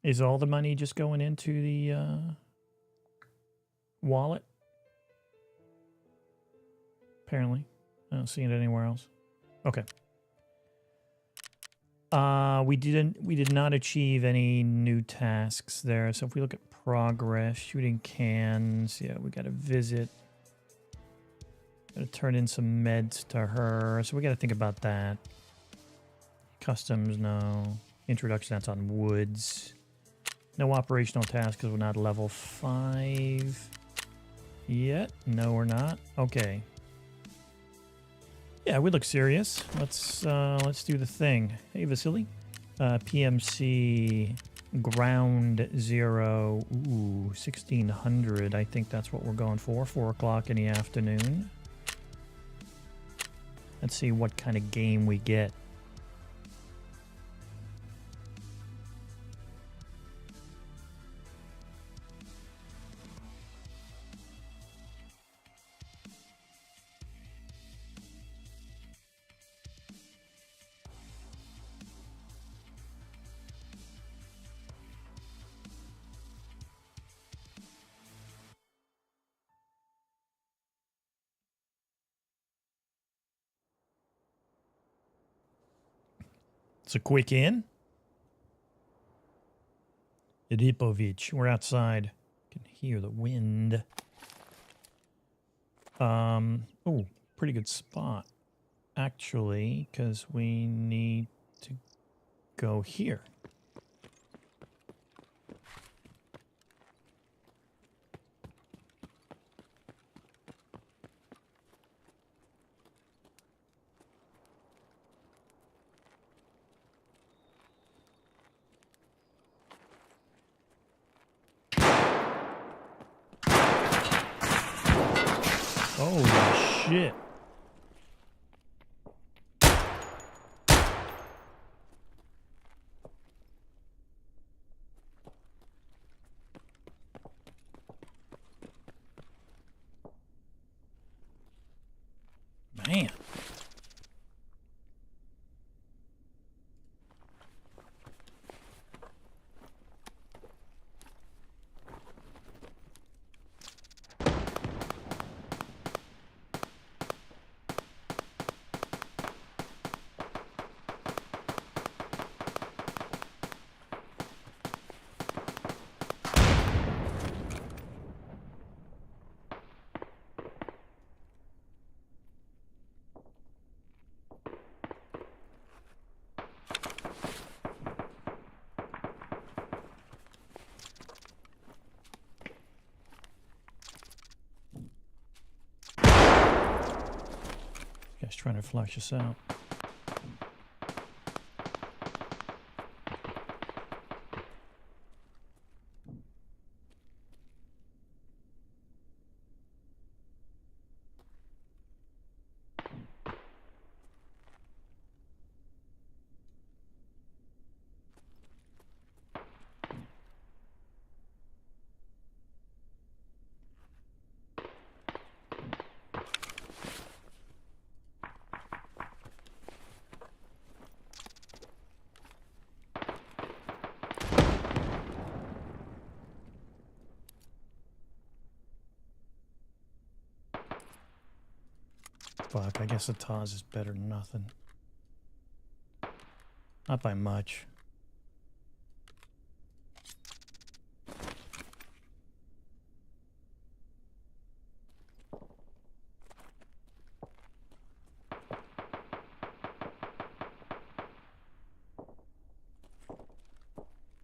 Is all the money just going into the wallet? Apparently. I don't see it anywhere else. Okay. We did not achieve any new tasks there. So if we look at progress. Shooting cans. Yeah, we got to visit. Got to turn in some meds to her. So we got to think about that. Customs, no. Introduction, that's on woods. No operational tasks because we're not level 5 yet. No, we're not. Okay. Yeah, we look serious. Let's do the thing. Hey, Vasily. PMC ground 0. Ooh, 1600. I think that's what we're going for. 4 o'clock in the afternoon. Let's see what kind of game we get. It's a quick in. Edipovich, we're outside. Can hear the wind. Oh, pretty good spot, actually, because we need to go here. Holy shit. Man. Guys trying to flush us out. Fuck, I guess the Taz is better than nothing. Not by much.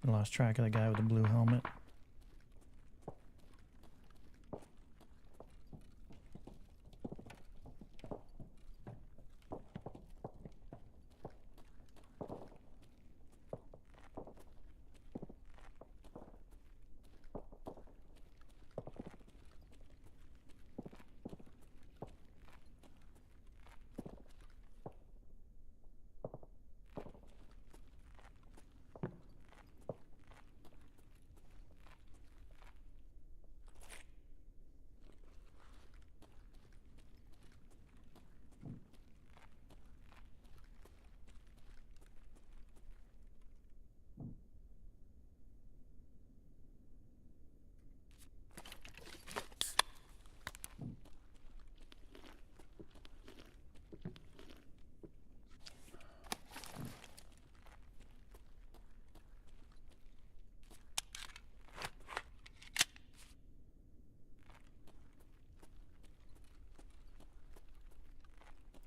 I lost track of the guy with the blue helmet.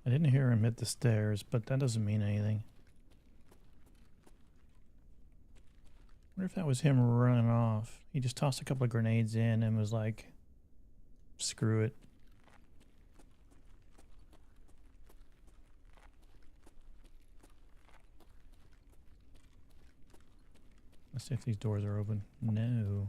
I didn't hear him hit the stairs, but that doesn't mean anything. Wonder if that was him running off. He just tossed a couple of grenades in and was like, screw it. Let's see if these doors are open. No.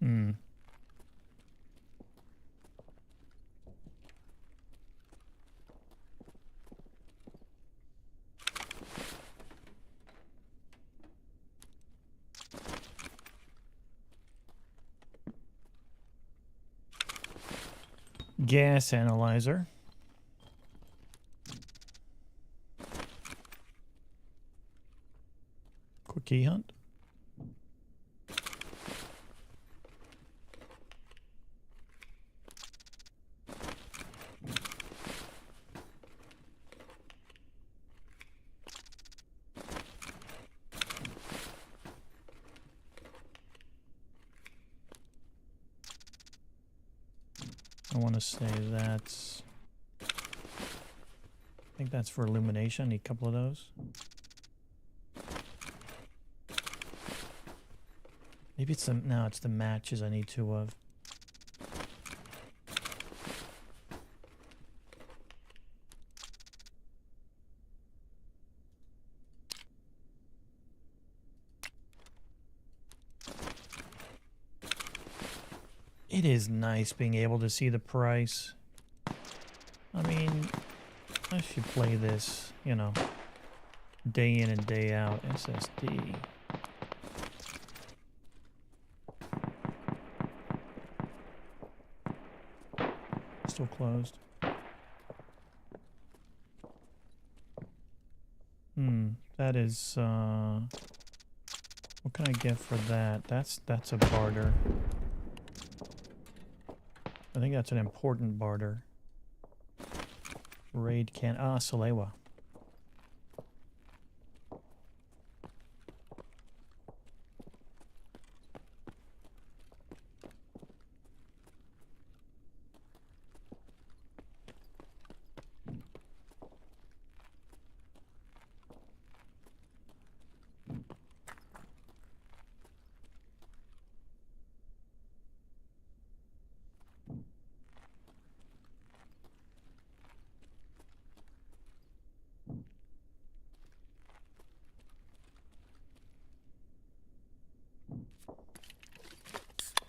Hmm. Gas analyzer. Quick key hunt. I want to say that's... I think that's for illumination. Need a couple of those. Maybe it's the... No, it's the matches I need two of. It is nice being able to see the price. I mean, I should play this, you know, day in and day out. SSD. Still closed. That is, what can I get for that? That's a barter. I think that's an important barter. Raid can... Ah, Salewa.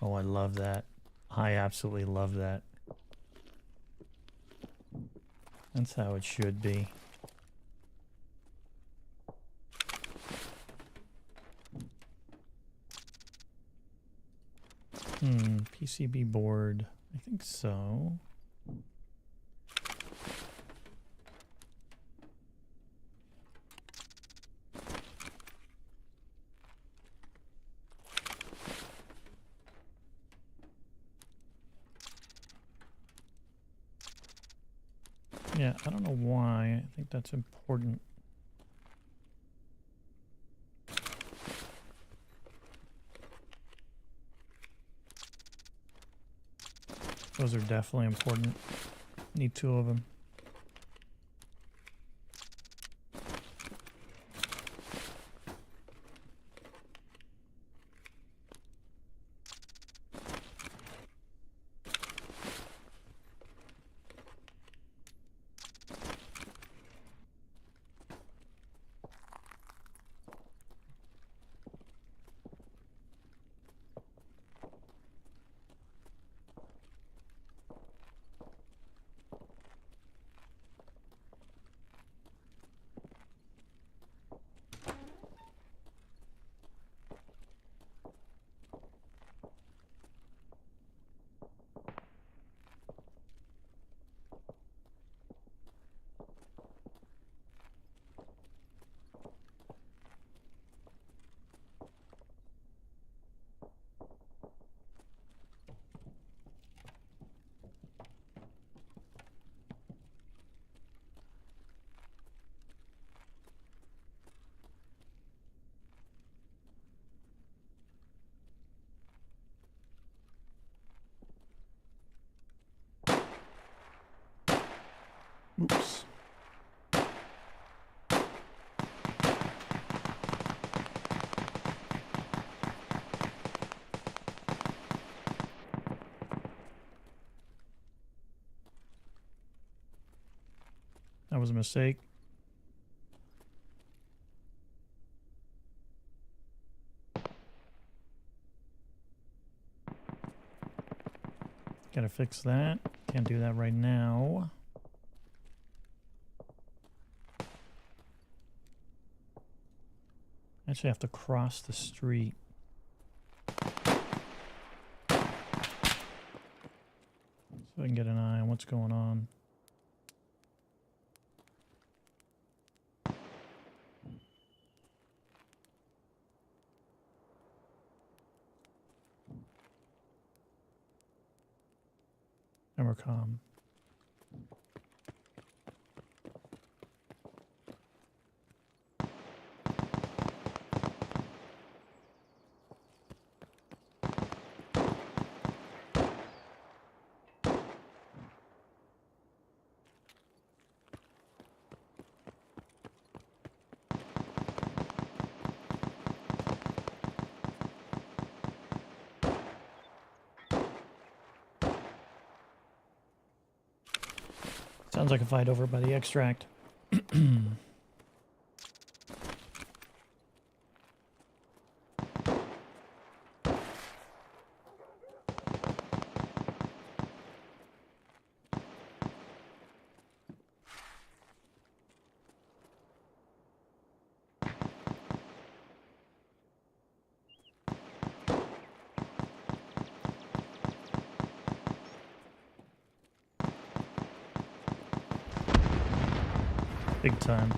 Oh, I love that. I absolutely love that. That's how it should be. PCB board. I think so. Yeah, I don't know why. I think that's important. Those are definitely important. Need 2 of them. Oops. That was a mistake. Gotta fix that. Can't do that right now. Actually have to cross the street. So I can get an eye on what's going on. Emercom. Sounds like a fight over by the extract. Big time.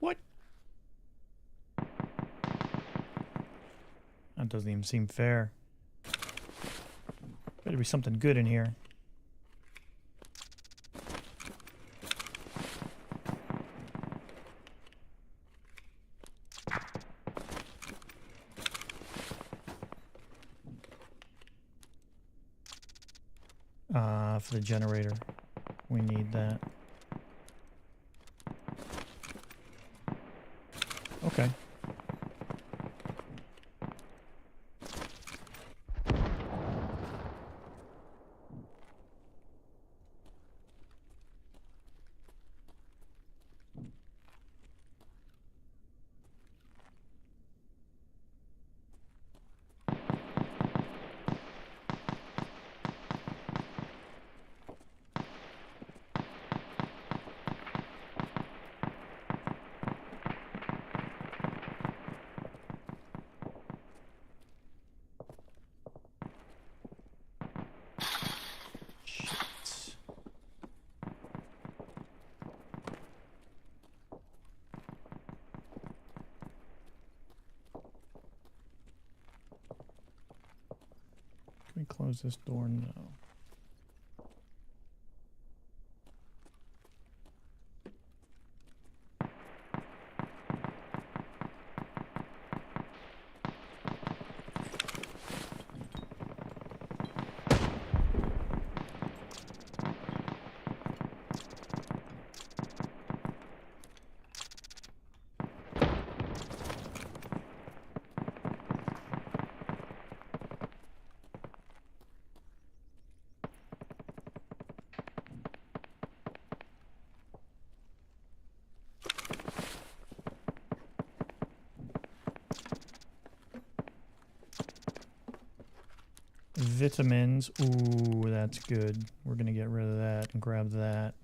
What? That doesn't even seem fair. Better be something good in here. For the generator. We need that. Okay. Shit. Can we close this door? No. Vitamins. Ooh, that's good. We're gonna get rid of that and grab that.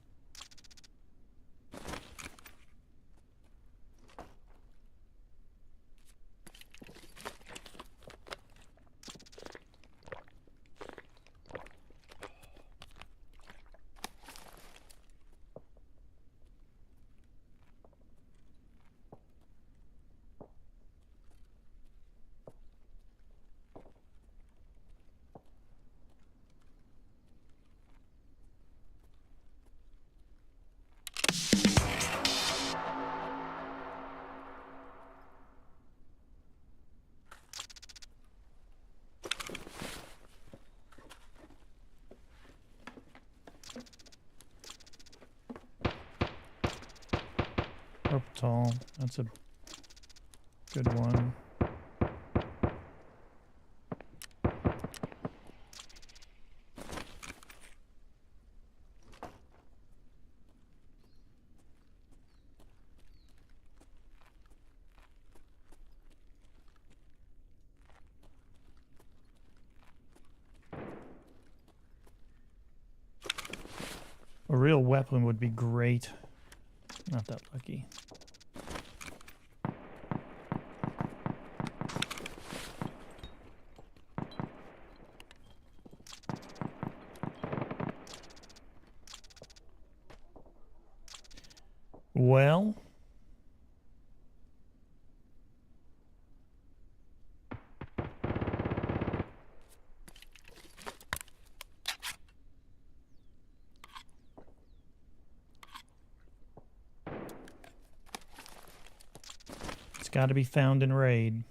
Orbital. That's a good one. A real weapon would be great. Not that lucky. Well, it's got to be found in raid.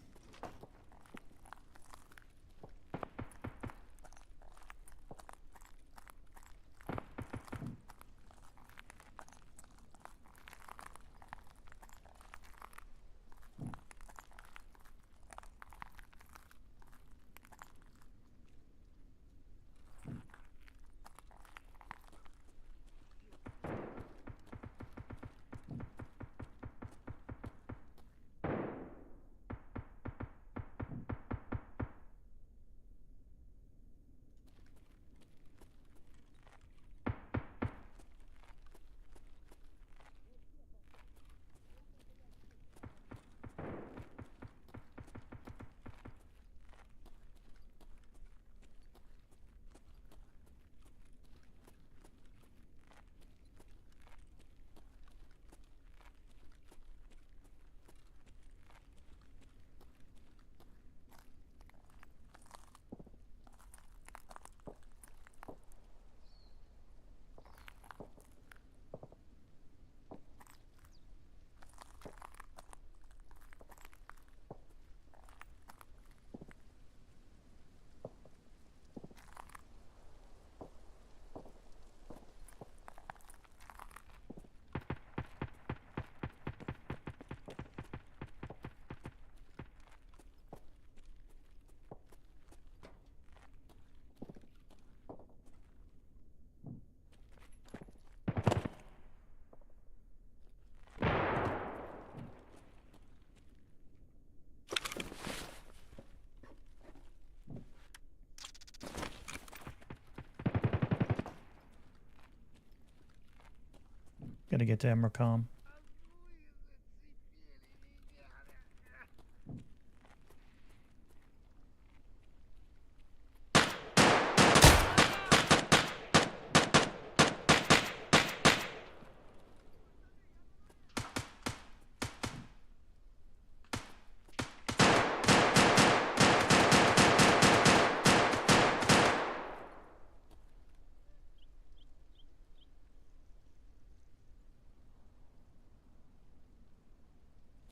Gotta get to Emercom.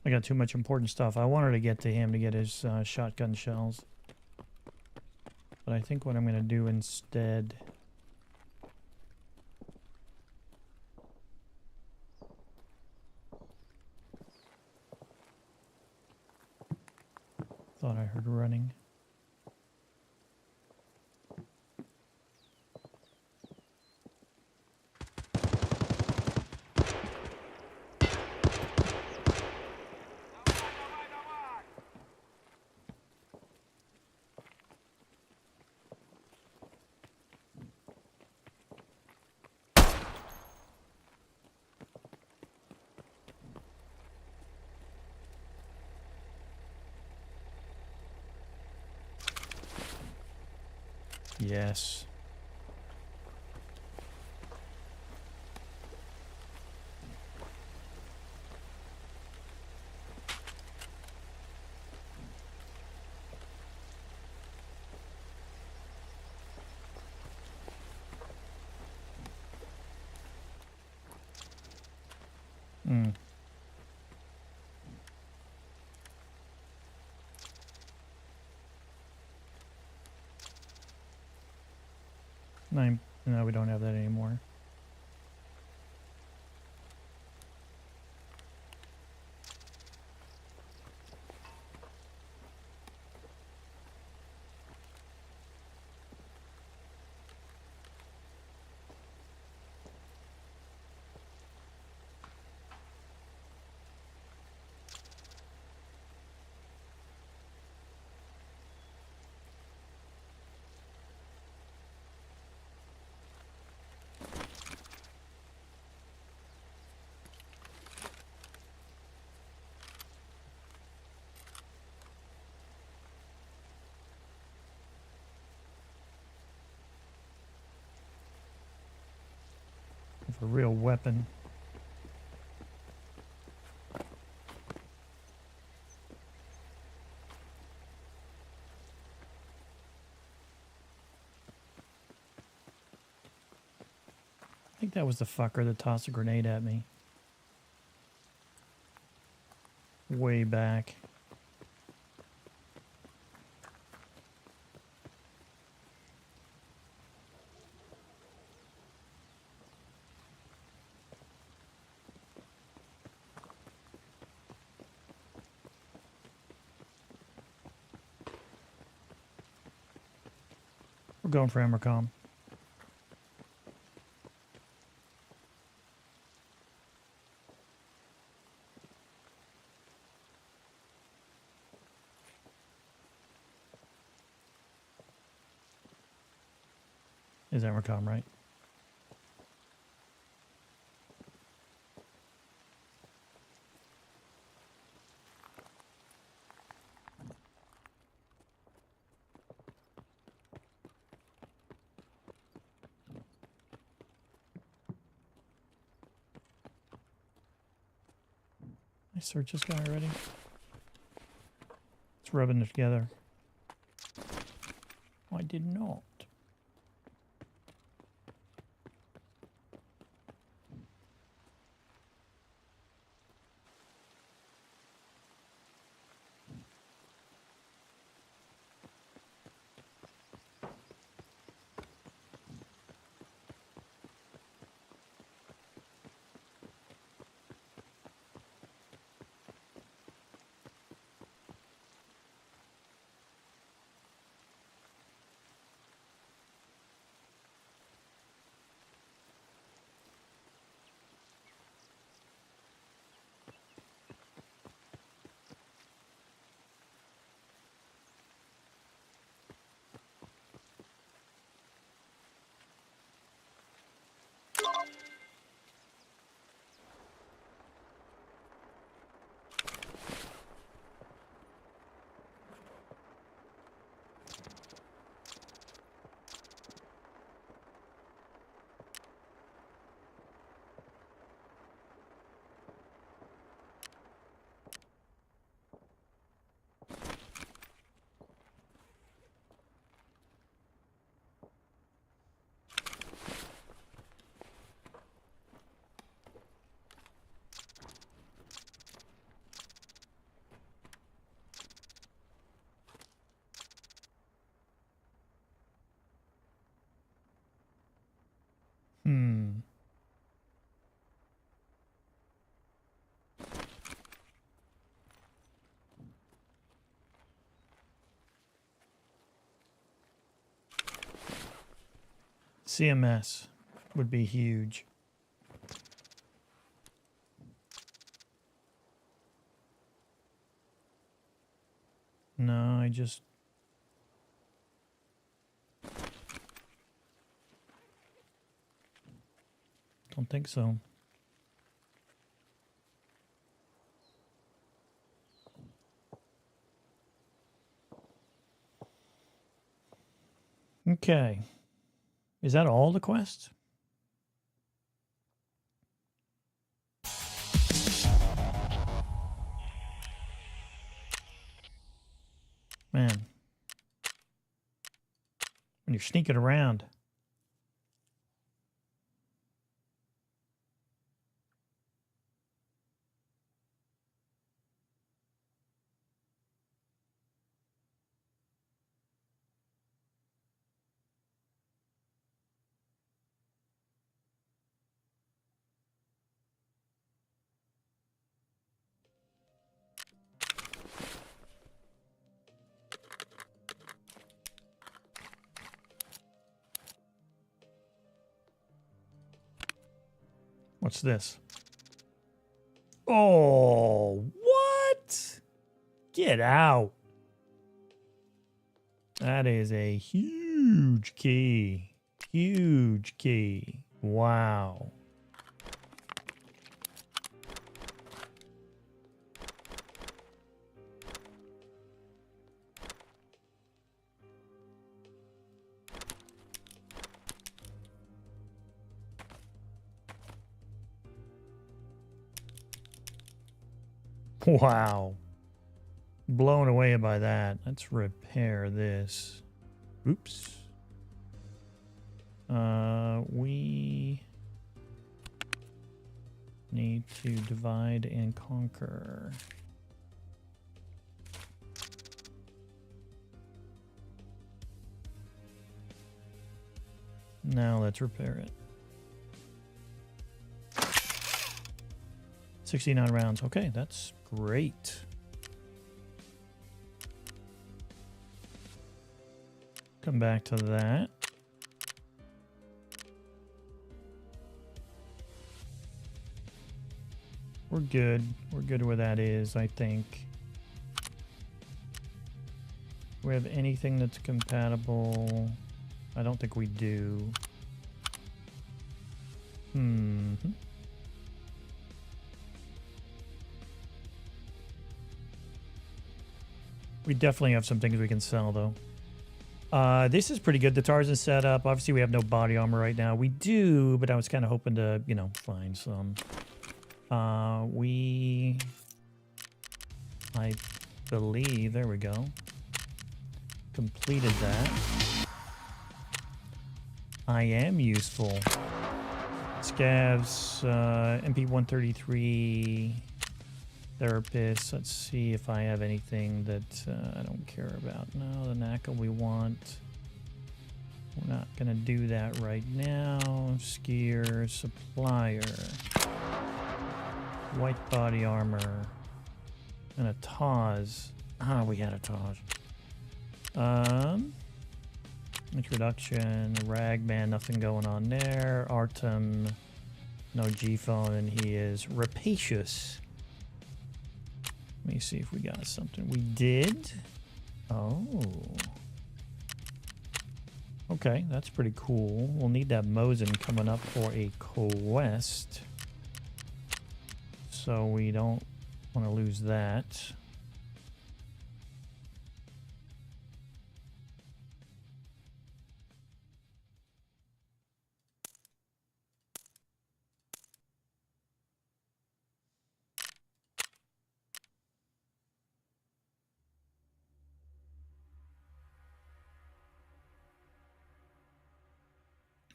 I got too much important stuff. I wanted to get to him to get his shotgun shells. But I think what I'm going to do instead... Thought I heard running. Yes. Hmm. No, we don't have that anymore. A real weapon. I think that was the fucker that tossed a grenade at me. Way back. We're going for Emercom. Is Emercom right? I searched this guy already. It's rubbing it together. I did not. CMS would be huge. No, I just... don't think so. Okay. Is that all the quests? Man. When you're sneaking around. What's this? Oh, what? Get out. That is a huge key. Huge key. Wow. Wow. Blown away by that. Let's repair this. Oops. We need to divide and conquer. Now let's repair it. 69 rounds. Okay, that's great. Come back to that. We're good. We're good where that is, I think. Do we have anything that's compatible? I don't think we do. We definitely have some things we can sell, though. This is pretty good. The Tarzan setup. Obviously, we have no body armor right now. We do, but I was kind of hoping to, you know, find some. I believe, there we go. Completed that. I am useful. Scavs, MP133, Therapist. Let's see if I have anything that I don't care about. No, the knackle we want. We're not going to do that right now. Skier, supplier. White body armor. And a Taz. Ah, we had a Taz. Introduction. Ragman, nothing going on there. Artem, no G-phone, and he is rapacious. Let me see if we got something. We did? Oh. Okay, that's pretty cool. We'll need that Mosin coming up for a quest. So we don't want to lose that.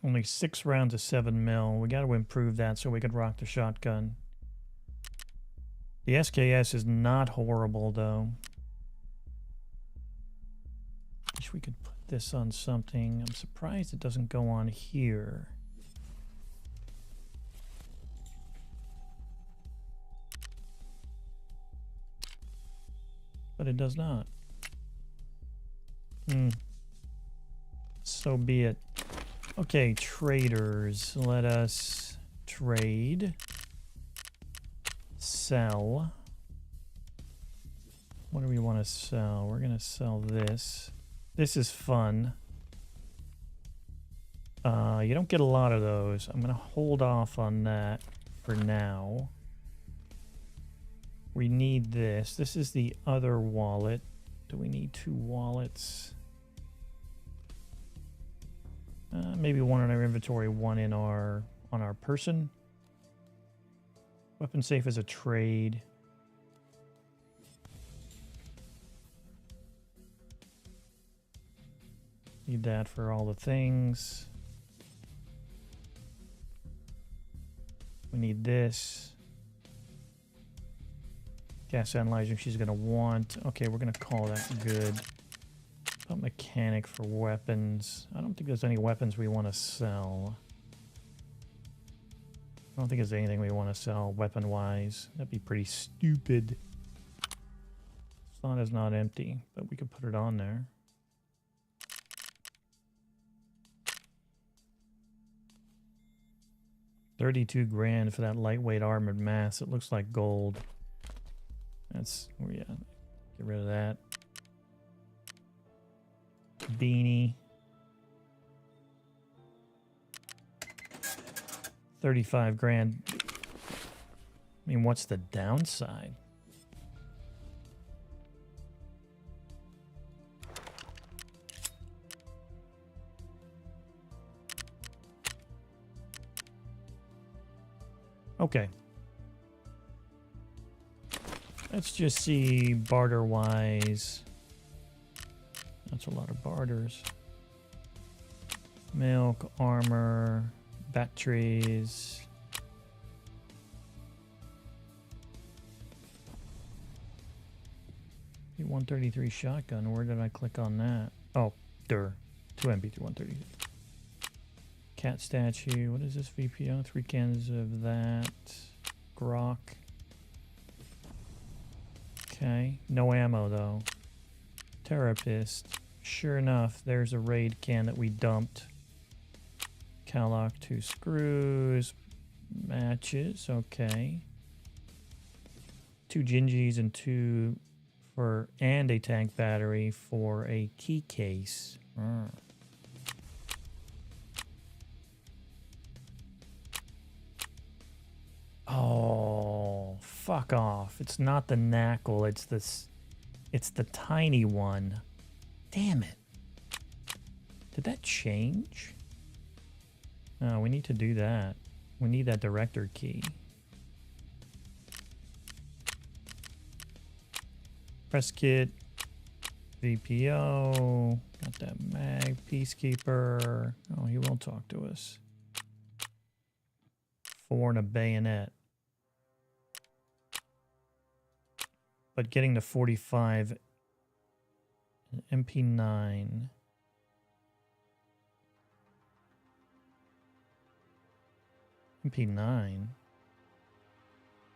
Only 6 rounds of 7 mil. We got to improve that so we could rock the shotgun. The SKS is not horrible, though. Wish we could put this on something. I'm surprised it doesn't go on here. But it does not. So be it. Okay, traders. Let us trade. Sell. What do we want to sell? We're going to sell this. This is fun. You don't get a lot of those. I'm going to hold off on that for now. We need this. This is the other wallet. Do we need 2 wallets? Maybe one in our inventory, one in our on our person. Weapon safe is a trade. Need that for all the things. We need this. Gas analyzer she's going to want. Okay, we're going to call that good. About mechanic for weapons. I don't think there's any weapons we want to sell. I don't think there's anything we want to sell weapon-wise. That'd be pretty stupid. Slot is not empty, but we could put it on there. $32 grand for that lightweight armored mass. It looks like gold. That's, oh yeah, get rid of that. Beanie. 35 grand. I mean, what's the downside? Okay. Let's just see barter-wise. That's a lot of barters. Milk, armor, batteries. The 133 shotgun. Where did I click on that? Oh, there. 2 MP3 133. Cat statue. What is this VPO? 3 cans of that. Grok. Okay. No ammo though. Therapist. Sure enough, there's a raid can that we dumped. Callock, 2 screws. Matches. Okay. 2 Gingis and 2 for and a tank battery for a key case. Oh, fuck off. It's not the knackle, it's this, it's the tiny one. Damn it. Did that change? Oh, we need to do that. We need that director key. Press kit. VPO. Got that mag. Peacekeeper. Oh, he won't talk to us. 4 and a bayonet. But getting to 45. MP9. MP9.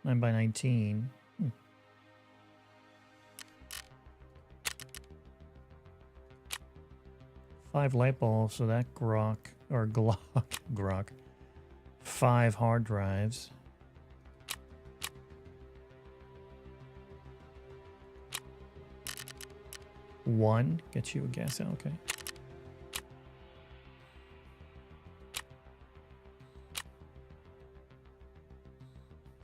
9x19. 5 light bulbs, so that Grok, or Glock, Grok. 5 hard drives. One, get you a gas out, okay.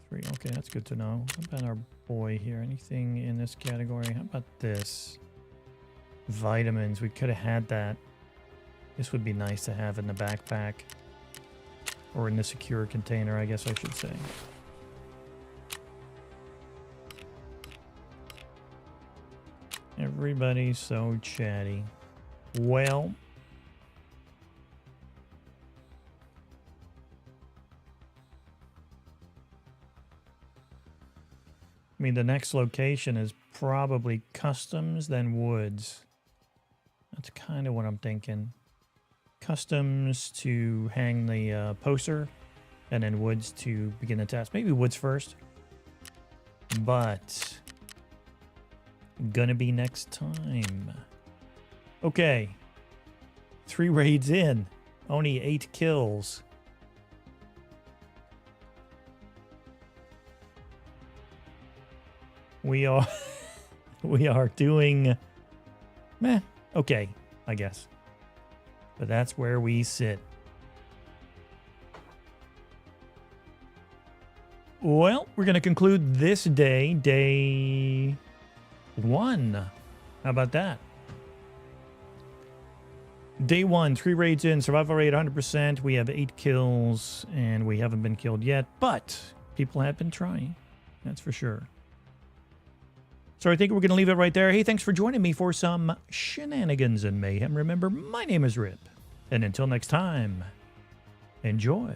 Three, okay, that's good to know. How about our boy here? Anything in this category? How about this? Vitamins, we could have had that. This would be nice to have in the backpack. Or in the secure container, I guess I should say. Everybody's so chatty. Well. I mean, the next location is probably customs, then woods. That's kind of what I'm thinking. Customs to hang the poster, and then woods to begin the task. Maybe woods first. But gonna be next time. Okay. 3 raids in. Only 8 kills. We are we are doing okay, I guess. But that's where we sit. Well, we're going to conclude this day, day 1. How about that? Day 1, 3 raids in, survival rate 100%. We have 8 kills, and we haven't been killed yet, but people have been trying. That's for sure. So I think we're going to leave it right there. Hey, thanks for joining me for some shenanigans and mayhem. Remember, my name is Rip. And until next time, enjoy.